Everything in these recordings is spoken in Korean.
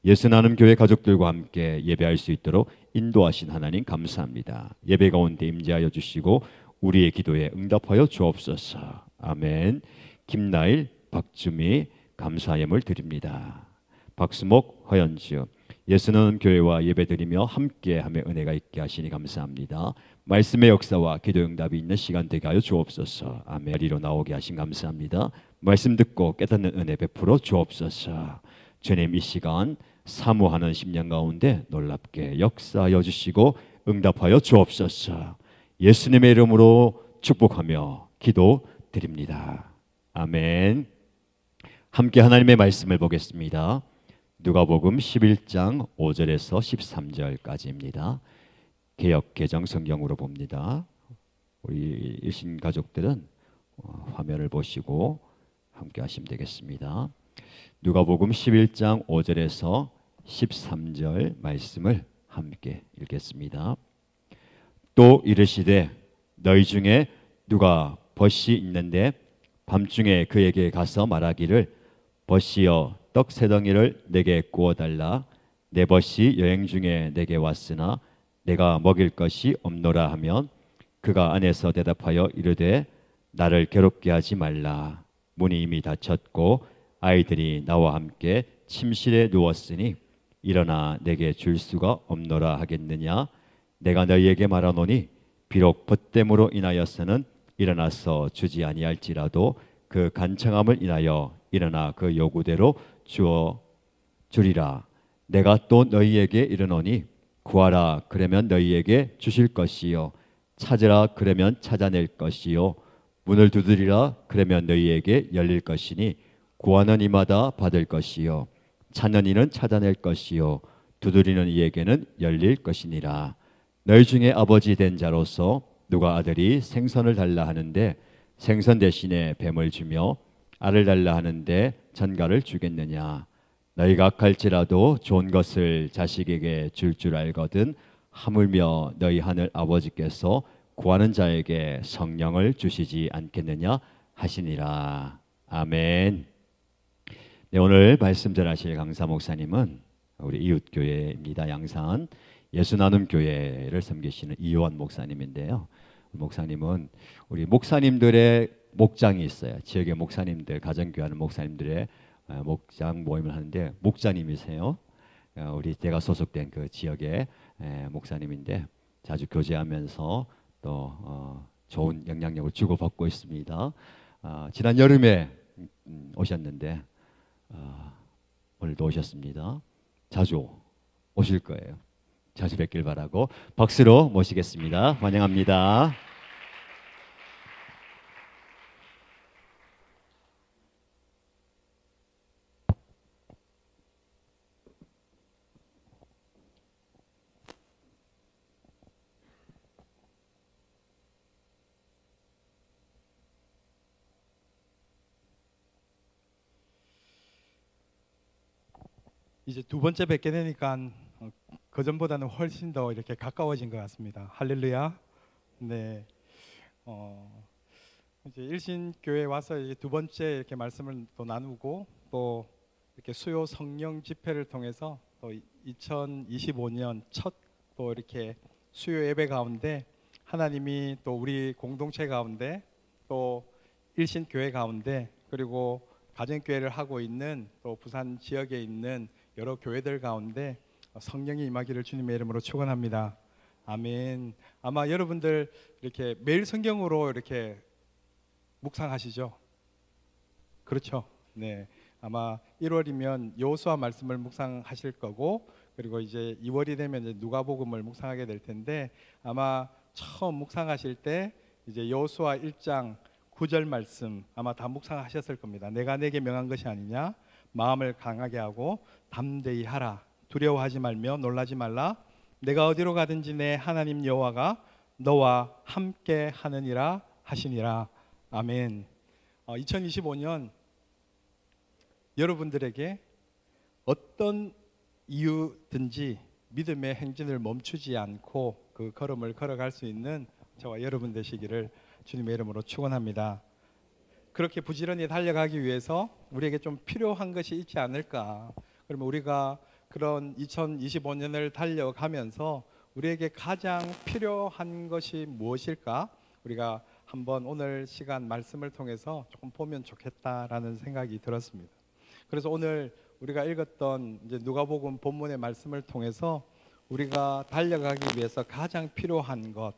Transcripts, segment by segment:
예수 나눔 교회 가족들과 함께 예배할 수 있도록 인도하신 하나님 감사합니다. 예배 가운데 임재하여 주시고 우리의 기도에 응답하여 주옵소서. 아멘. 김나일, 박주미 감사 예물 드립니다. 박수목, 허연주 예수 나눔 교회와 예배드리며 함께하며 은혜가 있게 하시니 감사합니다. 말씀의 역사와 기도 응답이 있는 시간 되게 하여 주옵소서. 아멘. 자리로 나오게 하신 감사합니다. 말씀 듣고 깨닫는 은혜 베풀어 주옵소서. 주님, 이 시간 사모하는 심령 가운데 놀랍게 역사하여 주시고 응답하여 주옵소서. 예수님의 이름으로 축복하며 기도 드립니다. 아멘. 함께 하나님의 말씀을 보겠습니다. 누가복음 11장 5절에서 13절까지입니다. 개역 개정 성경으로 봅니다. 우리 일신 가족들은 화면을 보시고 함께 하시면 되겠습니다. 누가복음 11장 5절에서 13절 말씀을 함께 읽겠습니다. 또 이르시되 너희 중에 누가 벗이 있는데 밤중에 그에게 가서 말하기를 벗이여 떡 세 덩이를 내게 구워달라. 내 벗이 여행 중에 내게 왔으나 내가 먹일 것이 없노라 하면 그가 안에서 대답하여 이르되 나를 괴롭게 하지 말라. 문이 이미 닫혔고 아이들이 나와 함께 침실에 누웠으니 일어나 내게 줄 수가 없노라 하겠느냐. 내가 너희에게 말하노니 비록 벗됨으로 인하여서는 일어나서 주지 아니할지라도 그 간청함을 인하여 일어나 그 요구대로 주어 주리라. 내가 또 너희에게 이르노니 구하라 그러면 너희에게 주실 것이요 찾으라 그러면 찾아낼 것이요 문을 두드리라 그러면 너희에게 열릴 것이니 구하는 이마다 받을 것이요 찾는 이는 찾아낼 것이요 두드리는 이에게는 열릴 것이니라. 너희 중에 아버지 된 자로서 누가 아들이 생선을 달라 하는데 생선 대신에 뱀을 주며 알을 달라 하는데 전갈을 주겠느냐. 너희가 갈지라도 좋은 것을 자식에게 줄 알거든 하물며 너희 하늘 아버지께서 구하는 자에게 성령을 주시지 않겠느냐 하시니라. 아멘. 네, 오늘 말씀 전하실 강사 목사님은 우리 이웃교회입니다. 양산 예수나눔교회를 섬기시는 이요한 목사님인데요. 목사님은 우리 목사님들의 목장이 있어요. 지역의 목사님들, 가정교회하는 목사님들의 목장 모임을 하는데 목자님이세요. 우리 제가 소속된 그 지역의 목사님인데 자주 교제하면서 또 좋은 영향력을 주고받고 있습니다. 지난 여름에 오셨는데 오늘도 오셨습니다. 자주 오실 거예요. 자주 뵙길 바라고 박수로 모시겠습니다. 환영합니다. 이제 두 번째 뵙게 되니까 그전보다는 훨씬 더 이렇게 가까워진 것 같습니다. 할렐루야. 네. 이제 일신교회 와서 이제 두 번째 이렇게 말씀을 또 나누고 또 이렇게 수요 성령 집회를 통해서 또 2025년 첫 또 이렇게 수요 예배 가운데 하나님이 또 우리 공동체 가운데 또 일신교회 가운데 그리고 가정교회를 하고 있는 또 부산 지역에 있는 여러 교회들 가운데 성령이 임하기를 주님의 이름으로 축원합니다. 아멘. 아마 여러분들 이렇게 매일 성경으로 이렇게 묵상하시죠? 그렇죠? 네. 아마 1월이면 여호수아 말씀을 묵상하실 거고 그리고 이제 2월이 되면 이제 누가복음을 묵상하게 될 텐데 아마 처음 묵상하실 때 이제 여호수아 1장 9절 말씀 아마 다 묵상하셨을 겁니다. 내가 내게 명한 것이 아니냐? 마음을 강하게 하고 담대히 하라. 두려워하지 말며 놀라지 말라. 내가 어디로 가든지 내 하나님 여호와가 너와 함께 하느니라 하시니라. 아멘. 2025년 여러분들에게 어떤 이유든지 믿음의 행진을 멈추지 않고 그 걸음을 걸어갈 수 있는 저와 여러분 되시기를 주님의 이름으로 축원합니다. 그렇게 부지런히 달려가기 위해서 우리에게 좀 필요한 것이 있지 않을까. 그러면 우리가 그런 2025년을 달려가면서 우리에게 가장 필요한 것이 무엇일까? 우리가 한번 오늘 시간 말씀을 통해서 조금 보면 좋겠다라는 생각이 들었습니다. 그래서 오늘 우리가 읽었던 이제 누가복음 본문의 말씀을 통해서 우리가 달려가기 위해서 가장 필요한 것,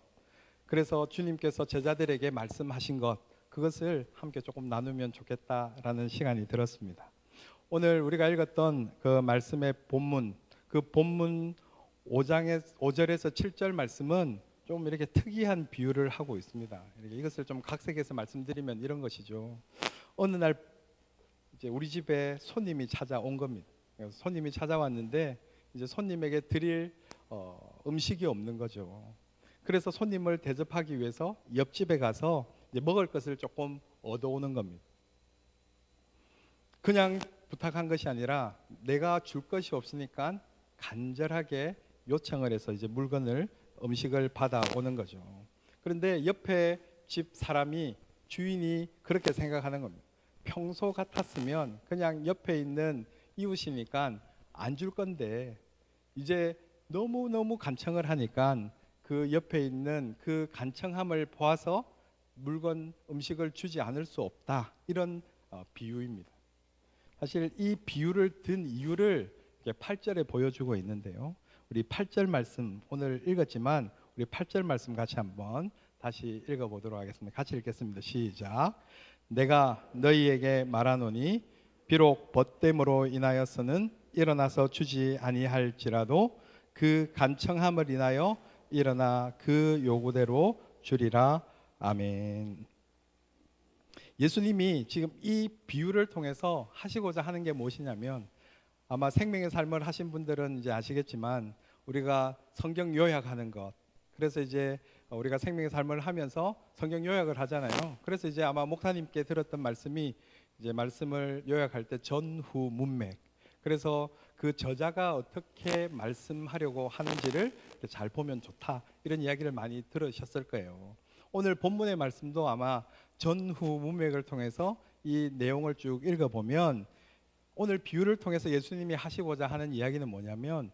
그래서 주님께서 제자들에게 말씀하신 것, 그것을 함께 조금 나누면 좋겠다라는 시간이 들었습니다. 오늘 우리가 읽었던 그 말씀의 본문, 그 본문 5절에서 7절 말씀은 좀 이렇게 특이한 비유를 하고 있습니다. 이것을 좀 각색해서 말씀드리면 이런 것이죠. 어느 날 이제 우리 집에 손님이 찾아온 겁니다. 손님이 찾아왔는데 이제 손님에게 드릴 음식이 없는 거죠. 그래서 손님을 대접하기 위해서 옆집에 가서 이제 먹을 것을 조금 얻어오는 겁니다. 그냥 부탁한 것이 아니라 내가 줄 것이 없으니까 간절하게 요청을 해서 이제 물건을 음식을 받아오는 거죠. 그런데 옆에 집 사람이 주인이 그렇게 생각하는 겁니다. 평소 같았으면 그냥 옆에 있는 이웃이니까 안 줄 건데 이제 너무너무 간청을 하니까 그 옆에 있는 그 간청함을 보아서 물건 음식을 주지 않을 수 없다, 이런 비유입니다. 사실 이 비유를 든 이유를 8절에 보여주고 있는데요. 우리 8절 말씀 오늘 읽었지만 우리 8절 말씀 같이 한번 다시 읽어보도록 하겠습니다. 같이 읽겠습니다. 시작. 내가 너희에게 말하노니 비록 벗됨으로 인하여서는 일어나서 주지 아니할지라도 그 간청함을 인하여 일어나 그 요구대로 주리라. 아멘. 예수님이 지금 이 비유를 통해서 하시고자 하는 게 무엇이냐면, 아마 생명의 삶을 하신 분들은 이제 아시겠지만 우리가 성경 요약하는 것, 그래서 이제 우리가 생명의 삶을 하면서 성경 요약을 하잖아요. 그래서 이제 아마 목사님께 들었던 말씀이 이제 말씀을 요약할 때 전후 문맥, 그래서 그 저자가 어떻게 말씀하려고 하는지를 잘 보면 좋다, 이런 이야기를 많이 들으셨을 거예요. 오늘 본문의 말씀도 아마 전후 문맥을 통해서 이 내용을 쭉 읽어보면 오늘 비유를 통해서 예수님이 하시고자 하는 이야기는 뭐냐면,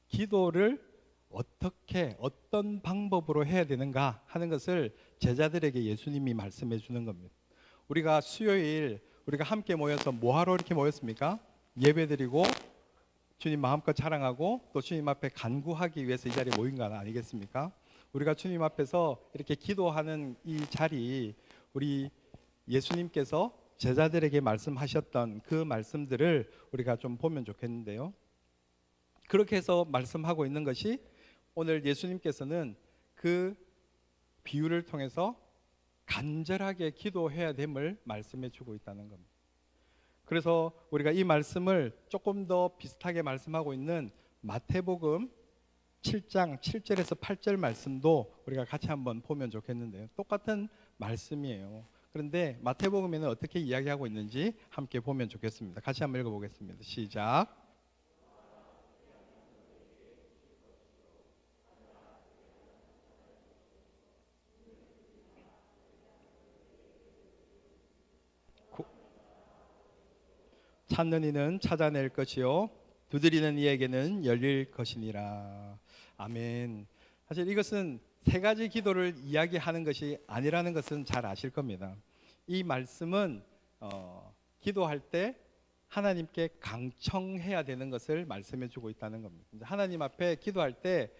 기도를 어떻게 어떤 방법으로 해야 되는가 하는 것을 제자들에게 예수님이 말씀해 주는 겁니다. 우리가 수요일 우리가 함께 모여서 뭐하러 이렇게 모였습니까? 예배드리고 주님 마음껏 자랑하고 또 주님 앞에 간구하기 위해서 이 자리에 모인 거 아니겠습니까? 우리가 주님 앞에서 이렇게 기도하는 이 자리, 우리 예수님께서 제자들에게 말씀하셨던 그 말씀들을 우리가 좀 보면 좋겠는데요. 그렇게 해서 말씀하고 있는 것이 오늘 예수님께서는 그 비유를 통해서 간절하게 기도해야 됨을 말씀해 주고 있다는 겁니다. 그래서 우리가 이 말씀을 조금 더 비슷하게 말씀하고 있는 마태복음 7장 7절에서 8절 말씀도 우리가 같이 한번 보면 좋겠는데요. 똑같은 말씀이에요. 그런데 마태복음에는 어떻게 이야기하고 있는지 함께 보면 좋겠습니다. 같이 한번 읽어보겠습니다. 시작. 찾는 이는 찾아낼 것이요 두드리는 이에게는 열릴 것이니라. 아멘. 사실 이것은 세 가지 기도를 이야기하는 것이 아니라는 것은 잘 아실 겁니다. 이 말씀은 기도할 때 하나님께 강청해야 되는 것을 말씀해 주고 있다는 겁니다. 하나님 앞에 기도할 때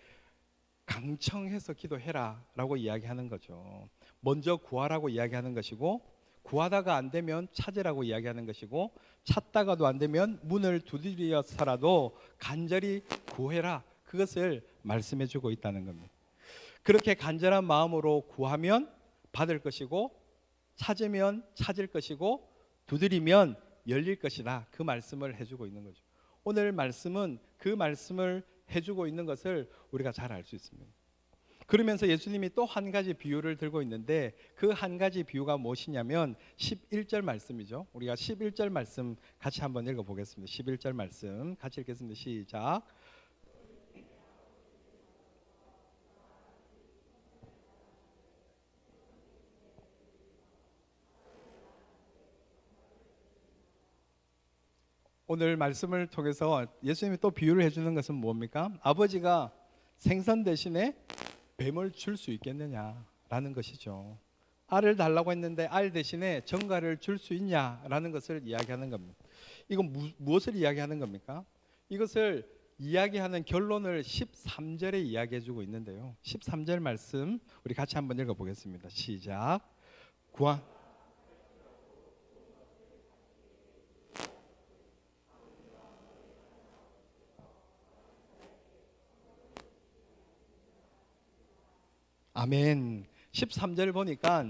강청해서 기도해라 라고 이야기하는 거죠. 먼저 구하라고 이야기하는 것이고, 구하다가 안 되면 찾으라고 이야기하는 것이고, 찾다가도 안 되면 문을 두드려서라도 간절히 구해라, 그것을 말씀해 주고 있다는 겁니다. 그렇게 간절한 마음으로 구하면 받을 것이고, 찾으면 찾을 것이고, 두드리면 열릴 것이다, 그 말씀을 해주고 있는 거죠. 오늘 말씀은 그 말씀을 해주고 있는 것을 우리가 잘 알 수 있습니다. 그러면서 예수님이 또 한 가지 비유를 들고 있는데, 그 한 가지 비유가 무엇이냐면 11절 말씀이죠. 우리가 11절 말씀 같이 한번 읽어보겠습니다. 11절 말씀 같이 읽겠습니다. 시작. 오늘 말씀을 통해서 예수님이 또 비유를 해주는 것은 뭡니까? 아버지가 생선 대신에 뱀을 줄 수 있겠느냐라는 것이죠. 알을 달라고 했는데 알 대신에 정갈을 줄 수 있냐라는 것을 이야기하는 겁니다. 이건 무엇을 이야기하는 겁니까? 이것을 이야기하는 결론을 13절에 이야기해 주고 있는데요. 13절 말씀 우리 같이 한번 읽어 보겠습니다. 시작. 구한 아멘. 13절 보니까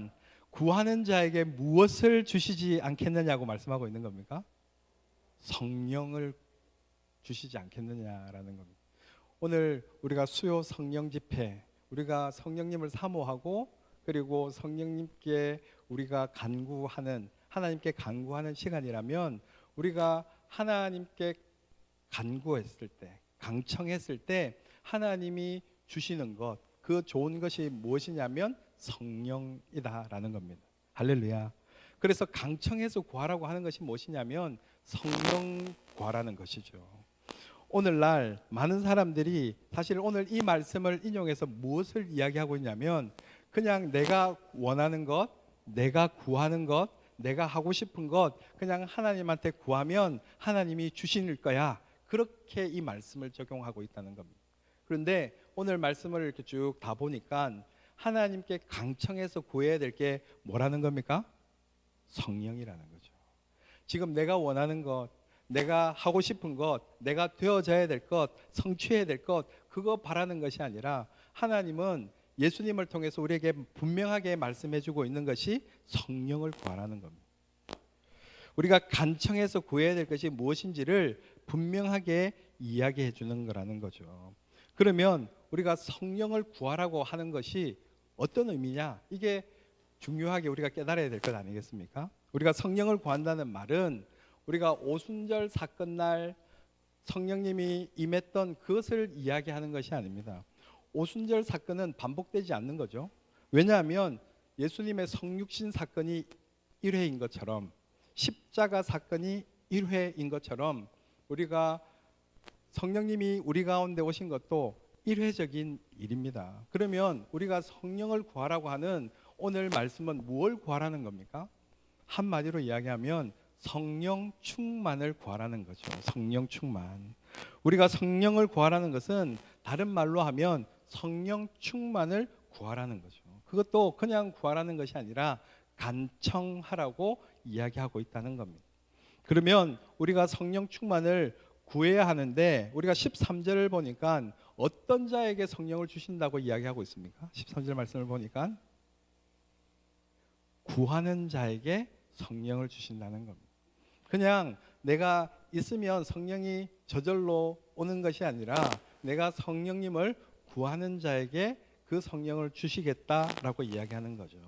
구하는 자에게 무엇을 주시지 않겠느냐고 말씀하고 있는 겁니까? 성령을 주시지 않겠느냐라는 겁니다. 오늘 우리가 수요 성령 집회, 우리가 성령님을 사모하고 그리고 성령님께 우리가 간구하는, 하나님께 간구하는 시간이라면 우리가 하나님께 간구했을 때, 강청했을 때 하나님이 주시는 것, 그 좋은 것이 무엇이냐면 성령이다라는 겁니다. 할렐루야. 그래서 강청해서 구하라고 하는 것이 무엇이냐면 성령 구하라는 것이죠. 오늘날 많은 사람들이 사실 오늘 이 말씀을 인용해서 무엇을 이야기하고 있냐면 그냥 내가 원하는 것, 내가 구하는 것, 내가 하고 싶은 것 그냥 하나님한테 구하면 하나님이 주실 거야. 그렇게 이 말씀을 적용하고 있다는 겁니다. 그런데 오늘 말씀을 이렇게 쭉 다 보니까 하나님께 강청해서 구해야 될 게 뭐라는 겁니까? 성령이라는 거죠. 지금 내가 원하는 것, 내가 하고 싶은 것, 내가 되어져야 될 것, 성취해야 될 것, 그거 바라는 것이 아니라 하나님은 예수님을 통해서 우리에게 분명하게 말씀해 주고 있는 것이 성령을 구하라는 겁니다. 우리가 간청해서 구해야 될 것이 무엇인지를 분명하게 이야기해 주는 거라는 거죠. 그러면 우리가 성령을 구하라고 하는 것이 어떤 의미냐? 이게 중요하게 우리가 깨달아야 될 것 아니겠습니까? 우리가 성령을 구한다는 말은 우리가 오순절 사건 날 성령님이 임했던 그것을 이야기하는 것이 아닙니다. 오순절 사건은 반복되지 않는 거죠. 왜냐하면 예수님의 성육신 사건이 1회인 것처럼 십자가 사건이 1회인 것처럼 우리가 성령님이 우리 가운데 오신 것도 일회적인 일입니다. 그러면 우리가 성령을 구하라고 하는 오늘 말씀은 무엇을 구하라는 겁니까? 한마디로 이야기하면 성령 충만을 구하라는 거죠. 성령 충만. 우리가 성령을 구하라는 것은 다른 말로 하면 성령 충만을 구하라는 거죠. 그것도 그냥 구하라는 것이 아니라 간청하라고 이야기하고 있다는 겁니다. 그러면 우리가 성령 충만을 구해야 하는데 우리가 13절을 보니까 어떤 자에게 성령을 주신다고 이야기하고 있습니까? 13절 말씀을 보니까 구하는 자에게 성령을 주신다는 겁니다. 그냥 내가 있으면 성령이 저절로 오는 것이 아니라 내가 성령님을 구하는 자에게 그 성령을 주시겠다라고 이야기하는 거죠.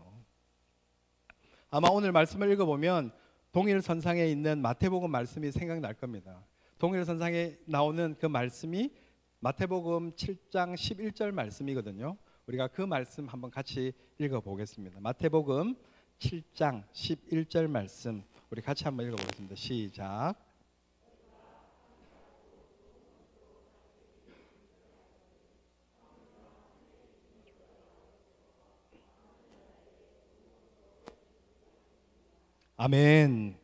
아마 오늘 말씀을 읽어보면 동일선상에 있는 마태복음 말씀이 생각날 겁니다. 동일선상에 나오는 그 말씀이 마태복음 7장 11절 말씀이거든요. 우리가 그 말씀 한번 같이 읽어보겠습니다. 마태복음 7장 11절 말씀 우리 같이 한번 읽어보겠습니다. 시작. 아멘.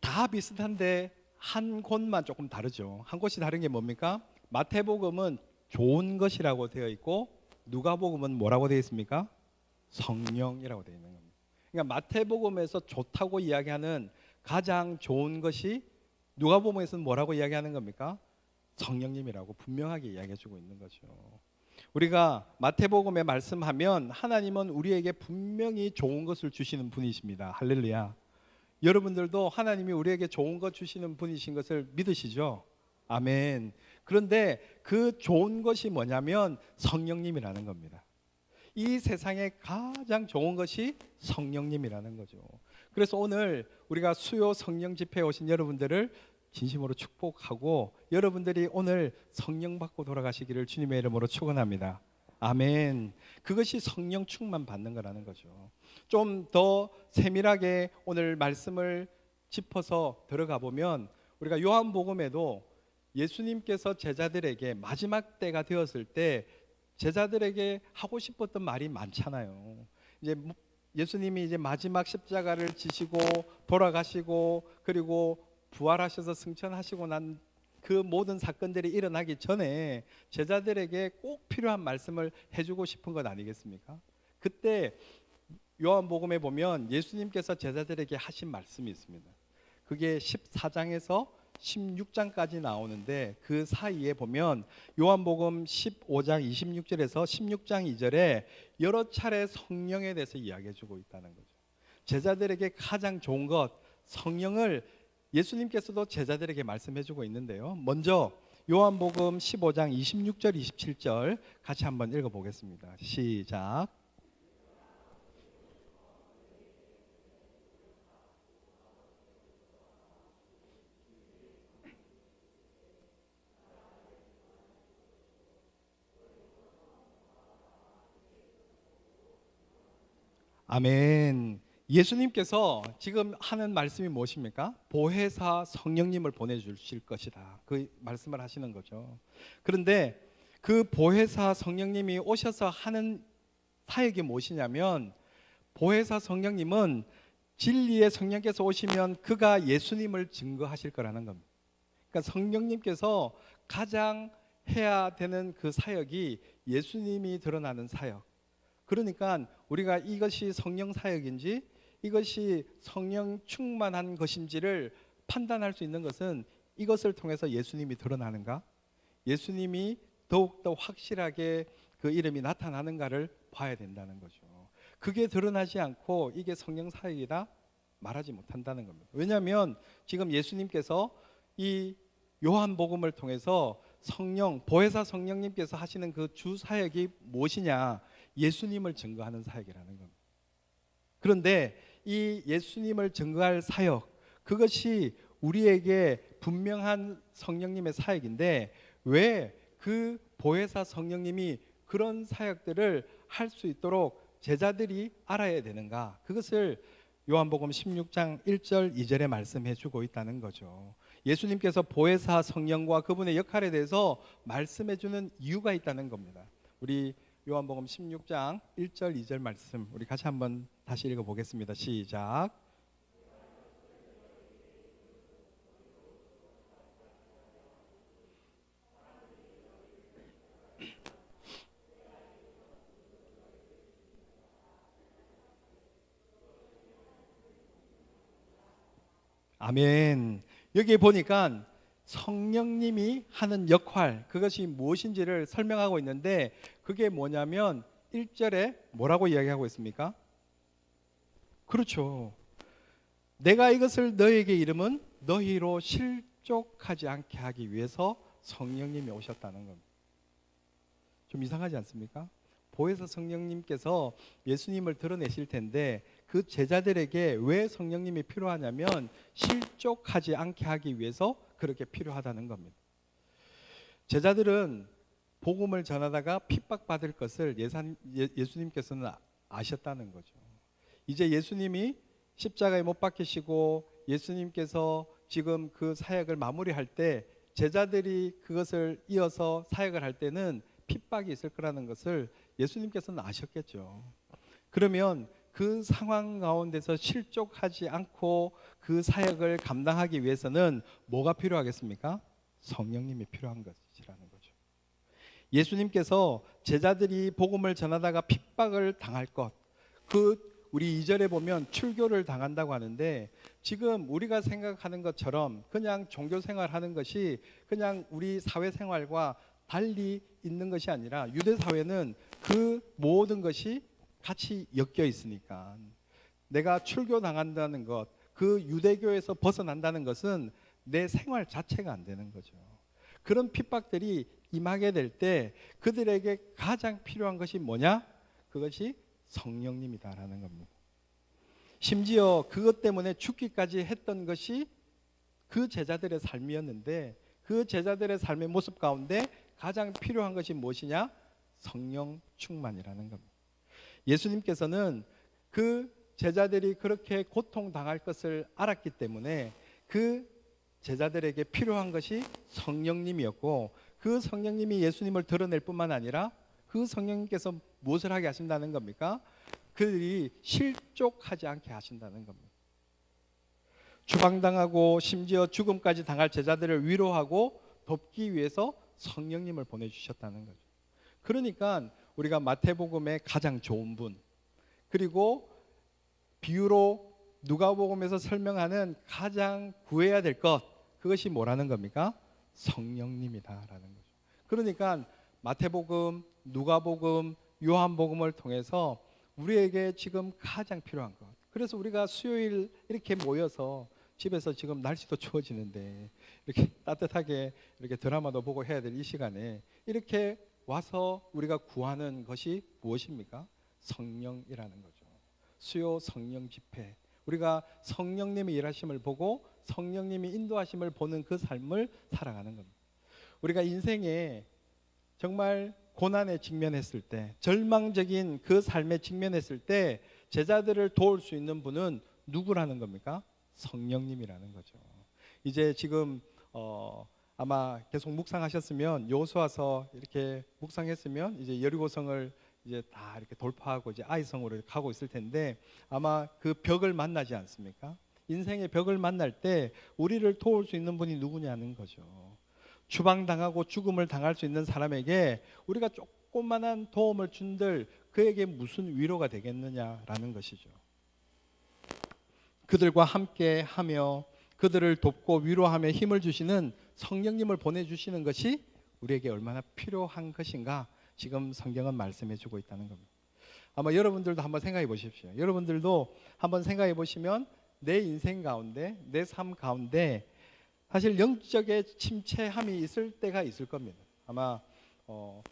다 비슷한데 한 곳만 조금 다르죠. 한 곳이 다른 게 뭡니까? 마태복음은 좋은 것이라고 되어 있고 누가복음은 뭐라고 되어 있습니까? 성령이라고 되어 있는 겁니다. 그러니까 마태복음에서 좋다고 이야기하는 가장 좋은 것이 누가복음에서는 뭐라고 이야기하는 겁니까? 성령님이라고 분명하게 이야기해 주고 있는 거죠. 우리가 마태복음에 말씀하면 하나님은 우리에게 분명히 좋은 것을 주시는 분이십니다. 할렐루야. 여러분들도 하나님이 우리에게 좋은 것 주시는 분이신 것을 믿으시죠? 아멘. 그런데 그 좋은 것이 뭐냐면 성령님이라는 겁니다. 이 세상에 가장 좋은 것이 성령님이라는 거죠. 그래서 오늘 우리가 수요 성령 집회에 오신 여러분들을 진심으로 축복하고 여러분들이 오늘 성령 받고 돌아가시기를 주님의 이름으로 축원합니다. 아멘. 그것이 성령 충만 받는 거라는 거죠. 좀 더 세밀하게 오늘 말씀을 짚어서 들어가 보면 우리가 요한복음에도 예수님께서 제자들에게 마지막 때가 되었을 때 제자들에게 하고 싶었던 말이 많잖아요. 이제 예수님이 이제 마지막 십자가를 지시고 돌아가시고 그리고 부활하셔서 승천하시고 난 그 모든 사건들이 일어나기 전에 제자들에게 꼭 필요한 말씀을 해주고 싶은 것 아니겠습니까? 그때 요한복음에 보면 예수님께서 제자들에게 하신 말씀이 있습니다. 그게 14장에서 16장까지 나오는데 그 사이에 보면 요한복음 15장 26절에서 16장 2절에 여러 차례 성령에 대해서 이야기해 주고 있다는 거죠. 제자들에게 가장 좋은 것, 성령을 예수님께서도 제자들에게 말씀해 주고 있는데요. 먼저 요한복음 15장 26절 27절 같이 한번 읽어 보겠습니다. 시작. 아멘. 예수님께서 지금 하는 말씀이 무엇입니까? 보혜사 성령님을 보내주실 것이다. 그 말씀을 하시는 거죠. 그런데 그 보혜사 성령님이 오셔서 하는 사역이 무엇이냐면 보혜사 성령님은 진리의 성령께서 오시면 그가 예수님을 증거하실 거라는 겁니다. 그러니까 성령님께서 가장 해야 되는 그 사역이 예수님이 드러나는 사역. 그러니까 우리가 이것이 성령 사역인지 이것이 성령 충만한 것인지를 판단할 수 있는 것은 이것을 통해서 예수님이 드러나는가, 예수님이 더욱더 확실하게 그 이름이 나타나는가를 봐야 된다는 거죠. 그게 드러나지 않고 이게 성령 사역이다 말하지 못한다는 겁니다. 왜냐하면 지금 예수님께서 이 요한복음을 통해서 성령, 보혜사 성령님께서 하시는 그 주 사역이 무엇이냐, 예수님을 증거하는 사역이라는 겁니다. 그런데 이 예수님을 증거할 사역, 그것이 우리에게 분명한 성령님의 사역인데 왜 그 보혜사 성령님이 그런 사역들을 할 수 있도록 제자들이 알아야 되는가? 그것을 요한복음 16장 1절 2절에 말씀해 주고 있다는 거죠. 예수님께서 보혜사 성령과 그분의 역할에 대해서 말씀해 주는 이유가 있다는 겁니다. 우리 요한복음 16장 1절 2절 말씀 우리 같이 한번 다시 읽어 보겠습니다. 시작. 아멘. 여기 보니까 성령님이 하는 역할, 그것이 무엇인지를 설명하고 있는데 그게 뭐냐면 1절에 뭐라고 이야기하고 있습니까? 그렇죠. 내가 이것을 너에게 이름은 너희로 실족하지 않게 하기 위해서 성령님이 오셨다는 겁니다. 좀 이상하지 않습니까? 보혜사 성령님께서 예수님을 드러내실 텐데 그 제자들에게 왜 성령님이 필요하냐면 실족하지 않게 하기 위해서 그렇게 필요하다는 겁니다. 제자들은 복음을 전하다가 핍박받을 것을 예수님께서는 아셨다는 거죠. 이제 예수님이 십자가에 못 박히시고 예수님께서 지금 그 사역을 마무리할 때 제자들이 그것을 이어서 사역을 할 때는 핍박이 있을 거라는 것을 예수님께서는 아셨겠죠. 그러면 그 상황 가운데서 실족하지 않고 그 사역을 감당하기 위해서는 뭐가 필요하겠습니까? 성령님이 필요한 것이라는 거죠. 예수님께서 제자들이 복음을 전하다가 핍박을 당할 것, 그 우리 2절에 보면 출교를 당한다고 하는데 지금 우리가 생각하는 것처럼 그냥 종교 생활하는 것이 그냥 우리 사회 생활과 달리 있는 것이 아니라 유대 사회는 그 모든 것이 같이 엮여 있으니까 내가 출교 당한다는 것, 그 유대교에서 벗어난다는 것은 내 생활 자체가 안 되는 거죠. 그런 핍박들이 임하게 될 때 그들에게 가장 필요한 것이 뭐냐? 그것이 성령님이다라는 겁니다. 심지어 그것 때문에 죽기까지 했던 것이 그 제자들의 삶이었는데 그 제자들의 삶의 모습 가운데 가장 필요한 것이 무엇이냐? 성령 충만이라는 겁니다. 예수님께서는 그 제자들이 그렇게 고통당할 것을 알았기 때문에 그 제자들에게 필요한 것이 성령님이었고, 그 성령님이 예수님을 드러낼 뿐만 아니라 그 성령님께서 무엇을 하게 하신다는 겁니까? 그들이 실족하지 않게 하신다는 겁니다. 추방당하고 심지어 죽음까지 당할 제자들을 위로하고 돕기 위해서 성령님을 보내주셨다는 거죠. 그러니까 우리가 마태복음의 가장 좋은 분, 그리고 비유로 누가복음에서 설명하는 가장 구해야 될 것, 그것이 뭐라는 겁니까? 성령님이다라는 거죠. 그러니까 마태복음, 누가복음, 요한복음을 통해서 우리에게 지금 가장 필요한 것. 그래서 우리가 수요일 이렇게 모여서 집에서 지금 날씨도 추워지는데 이렇게 따뜻하게 이렇게 드라마도 보고 해야 될 이 시간에 이렇게 와서 우리가 구하는 것이 무엇입니까? 성령이라는 거죠. 수요 성령 집회. 우리가 성령님의 일하심을 보고 성령님이 인도하심을 보는 그 삶을 살아가는 겁니다. 우리가 인생에 정말 고난에 직면했을 때, 절망적인 그 삶에 직면했을 때 제자들을 도울 수 있는 분은 누구라는 겁니까? 성령님이라는 거죠. 이제 지금 아마 계속 묵상하셨으면, 여호수아서 이렇게 묵상했으면 이제 여리고성을 이제 다 이렇게 돌파하고 이제 아이성으로 가고 있을 텐데, 아마 그 벽을 만나지 않습니까? 인생의 벽을 만날 때 우리를 도울 수 있는 분이 누구냐는 거죠. 추방당하고 죽음을 당할 수 있는 사람에게 우리가 조그만한 도움을 준들 그에게 무슨 위로가 되겠느냐라는 것이죠. 그들과 함께 하며 그들을 돕고 위로하며 힘을 주시는 성령님을 보내주시는 것이 우리에게 얼마나 필요한 것인가, 지금 성경은 말씀해 주고 있다는 겁니다. 아마 여러분들도 한번 생각해 보십시오. 여러분들도 한번 생각해 보시면 내 인생 가운데, 내 삶 가운데 사실 영적의 침체함이 있을 때가 있을 겁니다. 아마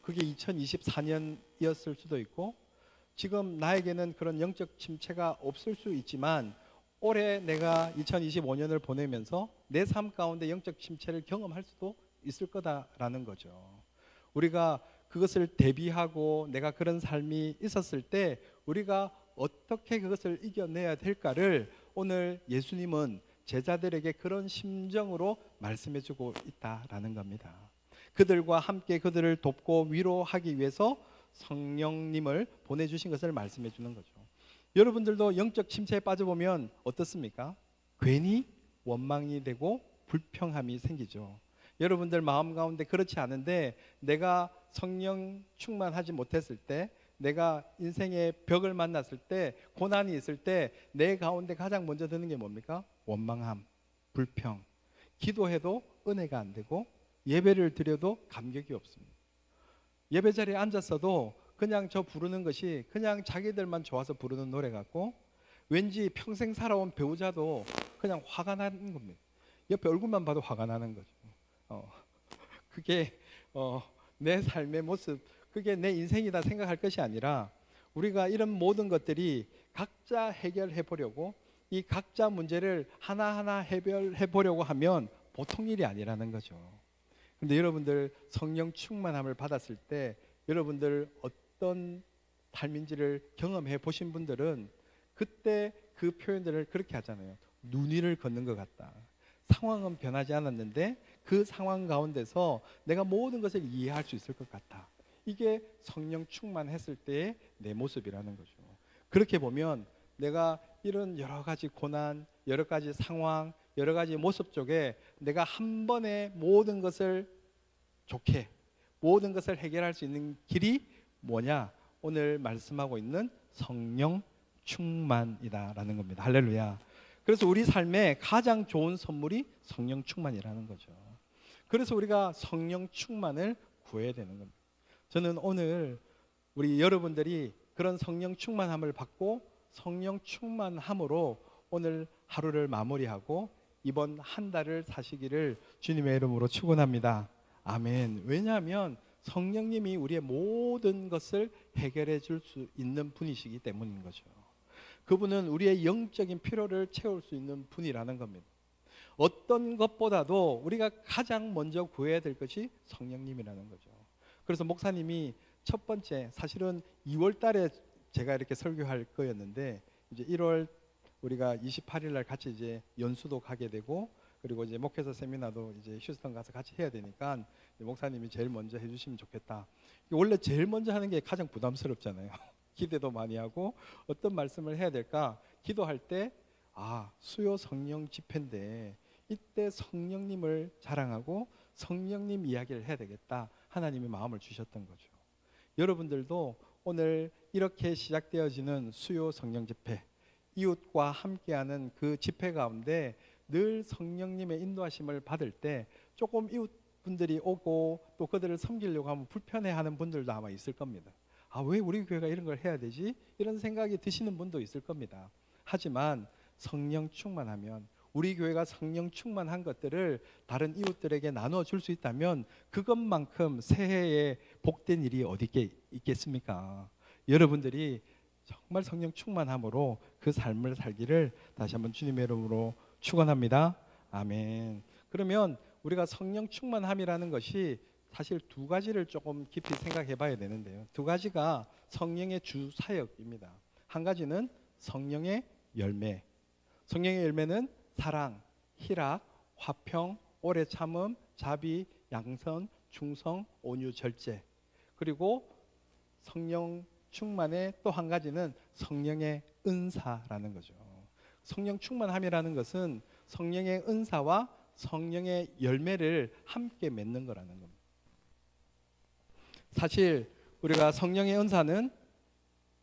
그게 2024년이었을 수도 있고, 지금 나에게는 그런 영적 침체가 없을 수 있지만 올해 내가 2025년을 보내면서 내 삶 가운데 영적 침체를 경험할 수도 있을 거다라는 거죠. 우리가 그것을 대비하고 내가 그런 삶이 있었을 때 우리가 어떻게 그것을 이겨내야 될까를 오늘 예수님은 제자들에게 그런 심정으로 말씀해주고 있다라는 겁니다. 그들과 함께 그들을 돕고 위로하기 위해서 성령님을 보내주신 것을 말씀해주는 거죠. 여러분들도 영적 침체에 빠져보면 어떻습니까? 괜히 원망이 되고 불평함이 생기죠. 여러분들 마음 가운데 그렇지 않은데, 내가 성령 충만하지 못했을 때, 내가 인생의 벽을 만났을 때, 고난이 있을 때 내 가운데 가장 먼저 드는 게 뭡니까? 원망함, 불평. 기도해도 은혜가 안 되고 예배를 드려도 감격이 없습니다. 예배 자리에 앉았어도 그냥 저 부르는 것이 그냥 자기들만 좋아서 부르는 노래 같고, 왠지 평생 살아온 배우자도 그냥 화가 나는 겁니다. 옆에 얼굴만 봐도 화가 나는 거죠. 그게 내 삶의 모습, 그게 내 인생이다 생각할 것이 아니라, 우리가 이런 모든 것들이 각자 해결해 보려고, 이 각자 문제를 하나하나 해결해 보려고 하면 보통 일이 아니라는 거죠. 근데 여러분들 성령 충만함을 받았을 때 여러분들 어떤 삶인지를 경험해 보신 분들은 그때 그 표현들을 그렇게 하잖아요. 눈 위를 걷는 것 같다. 상황은 변하지 않았는데 그 상황 가운데서 내가 모든 것을 이해할 수 있을 것 같다. 이게 성령 충만했을 때의 내 모습이라는 거죠. 그렇게 보면 내가 이런 여러 가지 고난, 여러 가지 상황, 여러 가지 모습 쪽에 내가 한 번에 모든 것을 좋게, 모든 것을 해결할 수 있는 길이 뭐냐? 오늘 말씀하고 있는 성령 충만이다라는 겁니다. 할렐루야. 그래서 우리 삶에 가장 좋은 선물이 성령 충만이라는 거죠. 그래서 우리가 성령 충만을 구해야 되는 겁니다. 저는 오늘 우리 여러분들이 그런 성령 충만함을 받고 성령 충만함으로 오늘 하루를 마무리하고 이번 한 달을 사시기를 주님의 이름으로 축원합니다. 아멘. 왜냐하면 성령님이 우리의 모든 것을 해결해 줄 수 있는 분이시기 때문인 거죠. 그분은 우리의 영적인 필요를 채울 수 있는 분이라는 겁니다. 어떤 것보다도 우리가 가장 먼저 구해야 될 것이 성령님이라는 거죠. 그래서 목사님이 첫 번째, 사실은 2월 달에 제가 이렇게 설교할 거였는데, 이제 1월 우리가 28일 날 같이 이제 연수도 가게 되고, 그리고 이제 목회자 세미나도 이제 휴스턴 가서 같이 해야 되니까 목사님이 제일 먼저 해주시면 좋겠다. 원래 제일 먼저 하는 게 가장 부담스럽잖아요. 기대도 많이 하고 어떤 말씀을 해야 될까 기도할 때 수요 성령 집회인데 이때 성령님을 자랑하고 성령님 이야기를 해야 되겠다. 하나님이 마음을 주셨던 거죠. 여러분들도 오늘 이렇게 시작되어지는 수요 성령 집회, 이웃과 함께하는 그 집회 가운데 늘 성령님의 인도하심을 받을 때 조금 이웃분들이 오고 또 그들을 섬기려고 하면 불편해하는 분들도 아마 있을 겁니다. 왜 우리 교회가 이런 걸 해야 되지? 이런 생각이 드시는 분도 있을 겁니다. 하지만 성령 충만하면 우리 교회가 성령 충만한 것들을 다른 이웃들에게 나누어 줄 수 있다면 그것만큼 새해에 복된 일이 어디 있겠습니까? 여러분들이 정말 성령 충만함으로 그 삶을 살기를 다시 한번 주님의 이름으로 축원합니다. 아멘. 그러면 우리가 성령 충만함이라는 것이 사실 두 가지를 조금 깊이 생각해 봐야 되는데요. 두 가지가 성령의 주 사역입니다. 한 가지는 성령의 열매. 성령의 열매는 사랑, 희락, 화평, 오래 참음, 자비, 양선, 충성, 온유, 절제. 그리고 성령 충만의 또 한 가지는 성령의 은사라는 거죠. 성령 충만함이라는 것은 성령의 은사와 성령의 열매를 함께 맺는 거라는 겁니다. 사실 우리가 성령의 은사는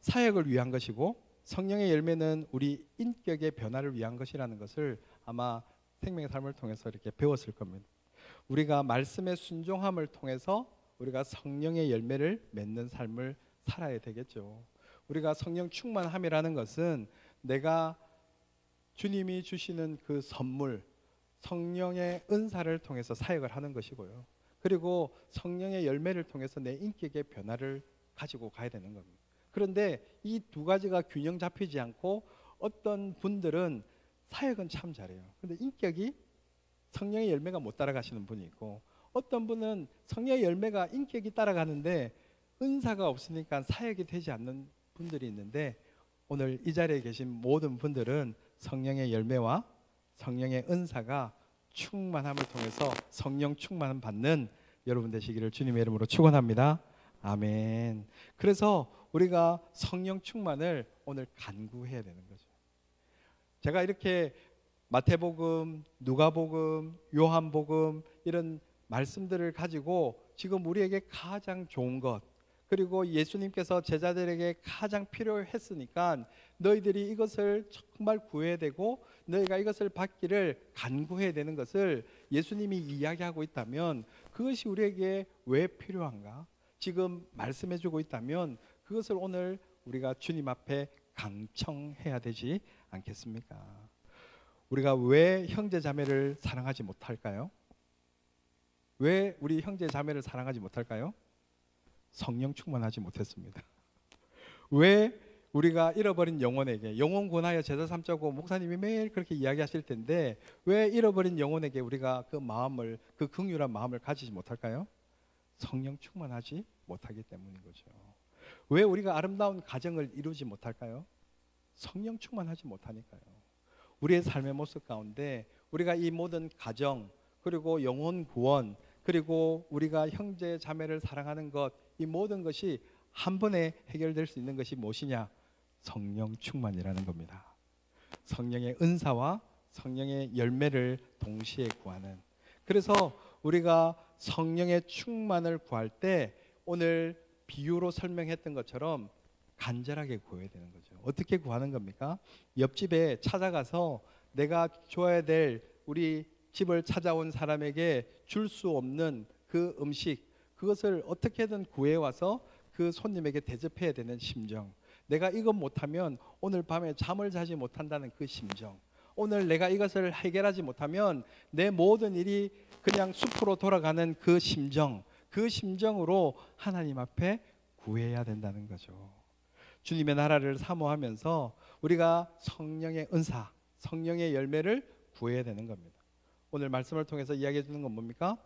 사역을 위한 것이고 성령의 열매는 우리 인격의 변화를 위한 것이라는 것을 아마 생명의 삶을 통해서 이렇게 배웠을 겁니다. 우리가 말씀의 순종함을 통해서 우리가 성령의 열매를 맺는 삶을 살아야 되겠죠. 우리가 성령 충만함이라는 것은 내가 주님이 주시는 그 선물, 성령의 은사를 통해서 사역을 하는 것이고요. 그리고 성령의 열매를 통해서 내 인격의 변화를 가지고 가야 되는 겁니다. 그런데 이 두 가지가 균형 잡히지 않고 어떤 분들은 사역은 참 잘해요. 그런데 인격이 성령의 열매가 못 따라가시는 분이 있고 어떤 분은 성령의 열매가 인격이 따라가는데 은사가 없으니까 사역이 되지 않는 분들이 있는데 오늘 이 자리에 계신 모든 분들은 성령의 열매와 성령의 은사가 충만함을 통해서 성령 충만함 받는 여러분 되시기를 주님의 이름으로 축원합니다. 아멘. 그래서 우리가 성령 충만을 오늘 간구해야 되는 거죠. 제가 이렇게 마태복음, 누가복음, 요한복음 이런 말씀들을 가지고 지금 우리에게 가장 좋은 것 그리고 예수님께서 제자들에게 가장 필요했으니까 너희들이 이것을 정말 구해야 되고 너희가 이것을 받기를 간구해야 되는 것을 예수님이 이야기하고 있다면 그것이 우리에게 왜 필요한가? 지금 말씀해주고 있다면 그것을 오늘 우리가 주님 앞에 강청해야 되지 않겠습니까? 우리가 왜 형제 자매를 사랑하지 못할까요? 왜 우리 형제 자매를 사랑하지 못할까요? 성령 충만하지 못했습니다. 왜 우리가 잃어버린 영혼에게 영혼 구원하여 제자 삼자고 목사님이 매일 그렇게 이야기하실 텐데 왜 잃어버린 영혼에게 우리가 그 마음을 그 긍휼한 마음을 가지지 못할까요? 성령 충만하지 못하기 때문인 거죠. 왜 우리가 아름다운 가정을 이루지 못할까요? 성령 충만하지 못하니까요. 우리의 삶의 모습 가운데 우리가 이 모든 가정 그리고 영혼 구원 그리고 우리가 형제 자매를 사랑하는 것 이 모든 것이 한 번에 해결될 수 있는 것이 무엇이냐? 성령 충만이라는 겁니다. 성령의 은사와 성령의 열매를 동시에 구하는. 그래서 우리가 성령의 충만을 구할 때 오늘 비유로 설명했던 것처럼 간절하게 구해야 되는 거죠. 어떻게 구하는 겁니까? 옆집에 찾아가서 내가 줘야 될 우리 집을 찾아온 사람에게 줄 수 없는 그 음식 그것을 어떻게든 구해와서 그 손님에게 대접해야 되는 심정, 내가 이것 못하면 오늘 밤에 잠을 자지 못한다는 그 심정, 오늘 내가 이것을 해결하지 못하면 내 모든 일이 그냥 숲으로 돌아가는 그 심정, 그 심정으로 하나님 앞에 구해야 된다는 거죠. 주님의 나라를 사모하면서 우리가 성령의 은사, 성령의 열매를 구해야 되는 겁니다. 오늘 말씀을 통해서 이야기해 주는 건 뭡니까?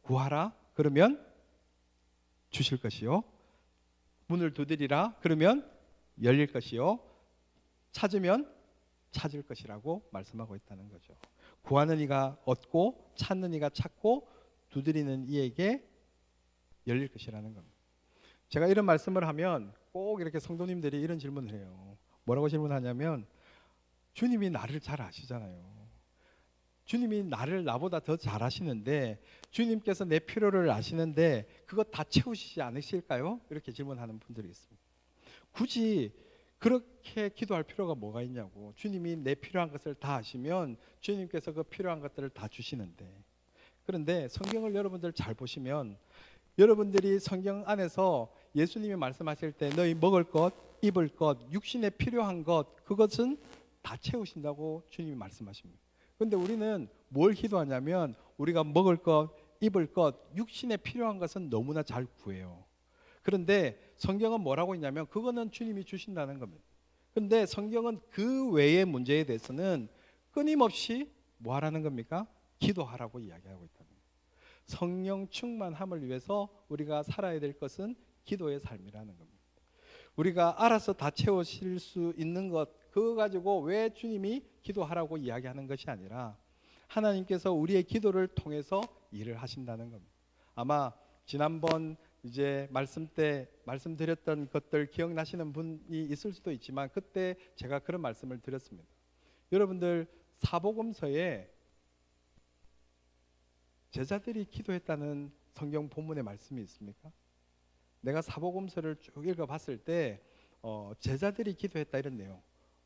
구하라 그러면 주실 것이요, 문을 두드리라 그러면 열릴 것이요, 찾으면 찾을 것이라고 말씀하고 있다는 거죠. 구하는 이가 얻고 찾는 이가 찾고 두드리는 이에게 열릴 것이라는 겁니다. 제가 이런 말씀을 하면 꼭 이렇게 성도님들이 이런 질문을 해요. 뭐라고 질문하냐면 주님이 나를 잘 아시잖아요. 주님이 나를 나보다 더 잘 아시는데 주님께서 내 필요를 아시는데 그거 다 채우시지 않으실까요? 이렇게 질문하는 분들이 있습니다. 굳이 그렇게 기도할 필요가 뭐가 있냐고. 주님이 내 필요한 것을 다 아시면 주님께서 그 필요한 것들을 다 주시는데. 그런데 성경을 여러분들 잘 보시면 여러분들이 성경 안에서 예수님이 말씀하실 때 너희 먹을 것, 입을 것, 육신에 필요한 것, 그것은 다 채우신다고 주님이 말씀하십니다. 그런데 우리는 뭘 기도하냐면 우리가 먹을 것, 입을 것, 육신에 필요한 것은 너무나 잘 구해요. 그런데 성경은 뭐라고 했냐면 그거는 주님이 주신다는 겁니다. 그런데 성경은 그 외의 문제에 대해서는 끊임없이 뭐 하라는 겁니까? 기도하라고 이야기하고 있다는 겁니다. 성령 충만함을 위해서 우리가 살아야 될 것은 기도의 삶이라는 겁니다. 우리가 알아서 다 채우실 수 있는 것 그거 가지고 왜 주님이 기도하라고 이야기하는 것이 아니라 하나님께서 우리의 기도를 통해서 일을 하신다는 겁니다. 아마 지난번 이제 말씀 때 말씀드렸던 것들 기억나시는 분이 있을 수도 있지만 그때 제가 그런 말씀을 드렸습니다. 여러분들 사복음서에 제자들이 기도했다는 성경 본문의 말씀이 있습니까? 내가 사복음서를 쭉 읽어봤을 때 제자들이 기도했다 이런 내용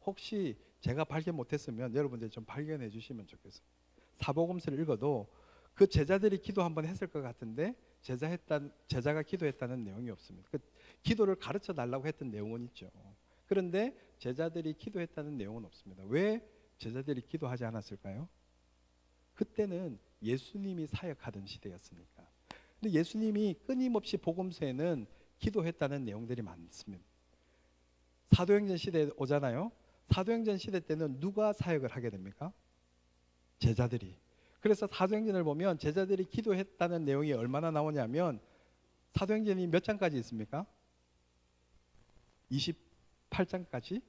혹시 제가 발견 못했으면 여러분들이 좀 발견해 주시면 좋겠어요. 사복음서를 읽어도 그 제자들이 기도 한번 했을 것 같은데 제자가 기도했다는 내용이 없습니다. 그 기도를 가르쳐 달라고 했던 내용은 있죠. 그런데 제자들이 기도했다는 내용은 없습니다. 왜 제자들이 기도하지 않았을까요? 그때는 예수님이 사역하던 시대였으니까. 근데 예수님이 끊임없이 복음서에는 기도했다는 내용들이 많습니다. 사도행전 시대에 오잖아요. 사도행전 시대 때는 누가 사역을 하게 됩니까? 제자들이. 그래서 사도행전을 보면 제자들이 기도했다는 내용이 얼마나 나오냐면 사도행전이 몇 장까지 있습니까? 28장까지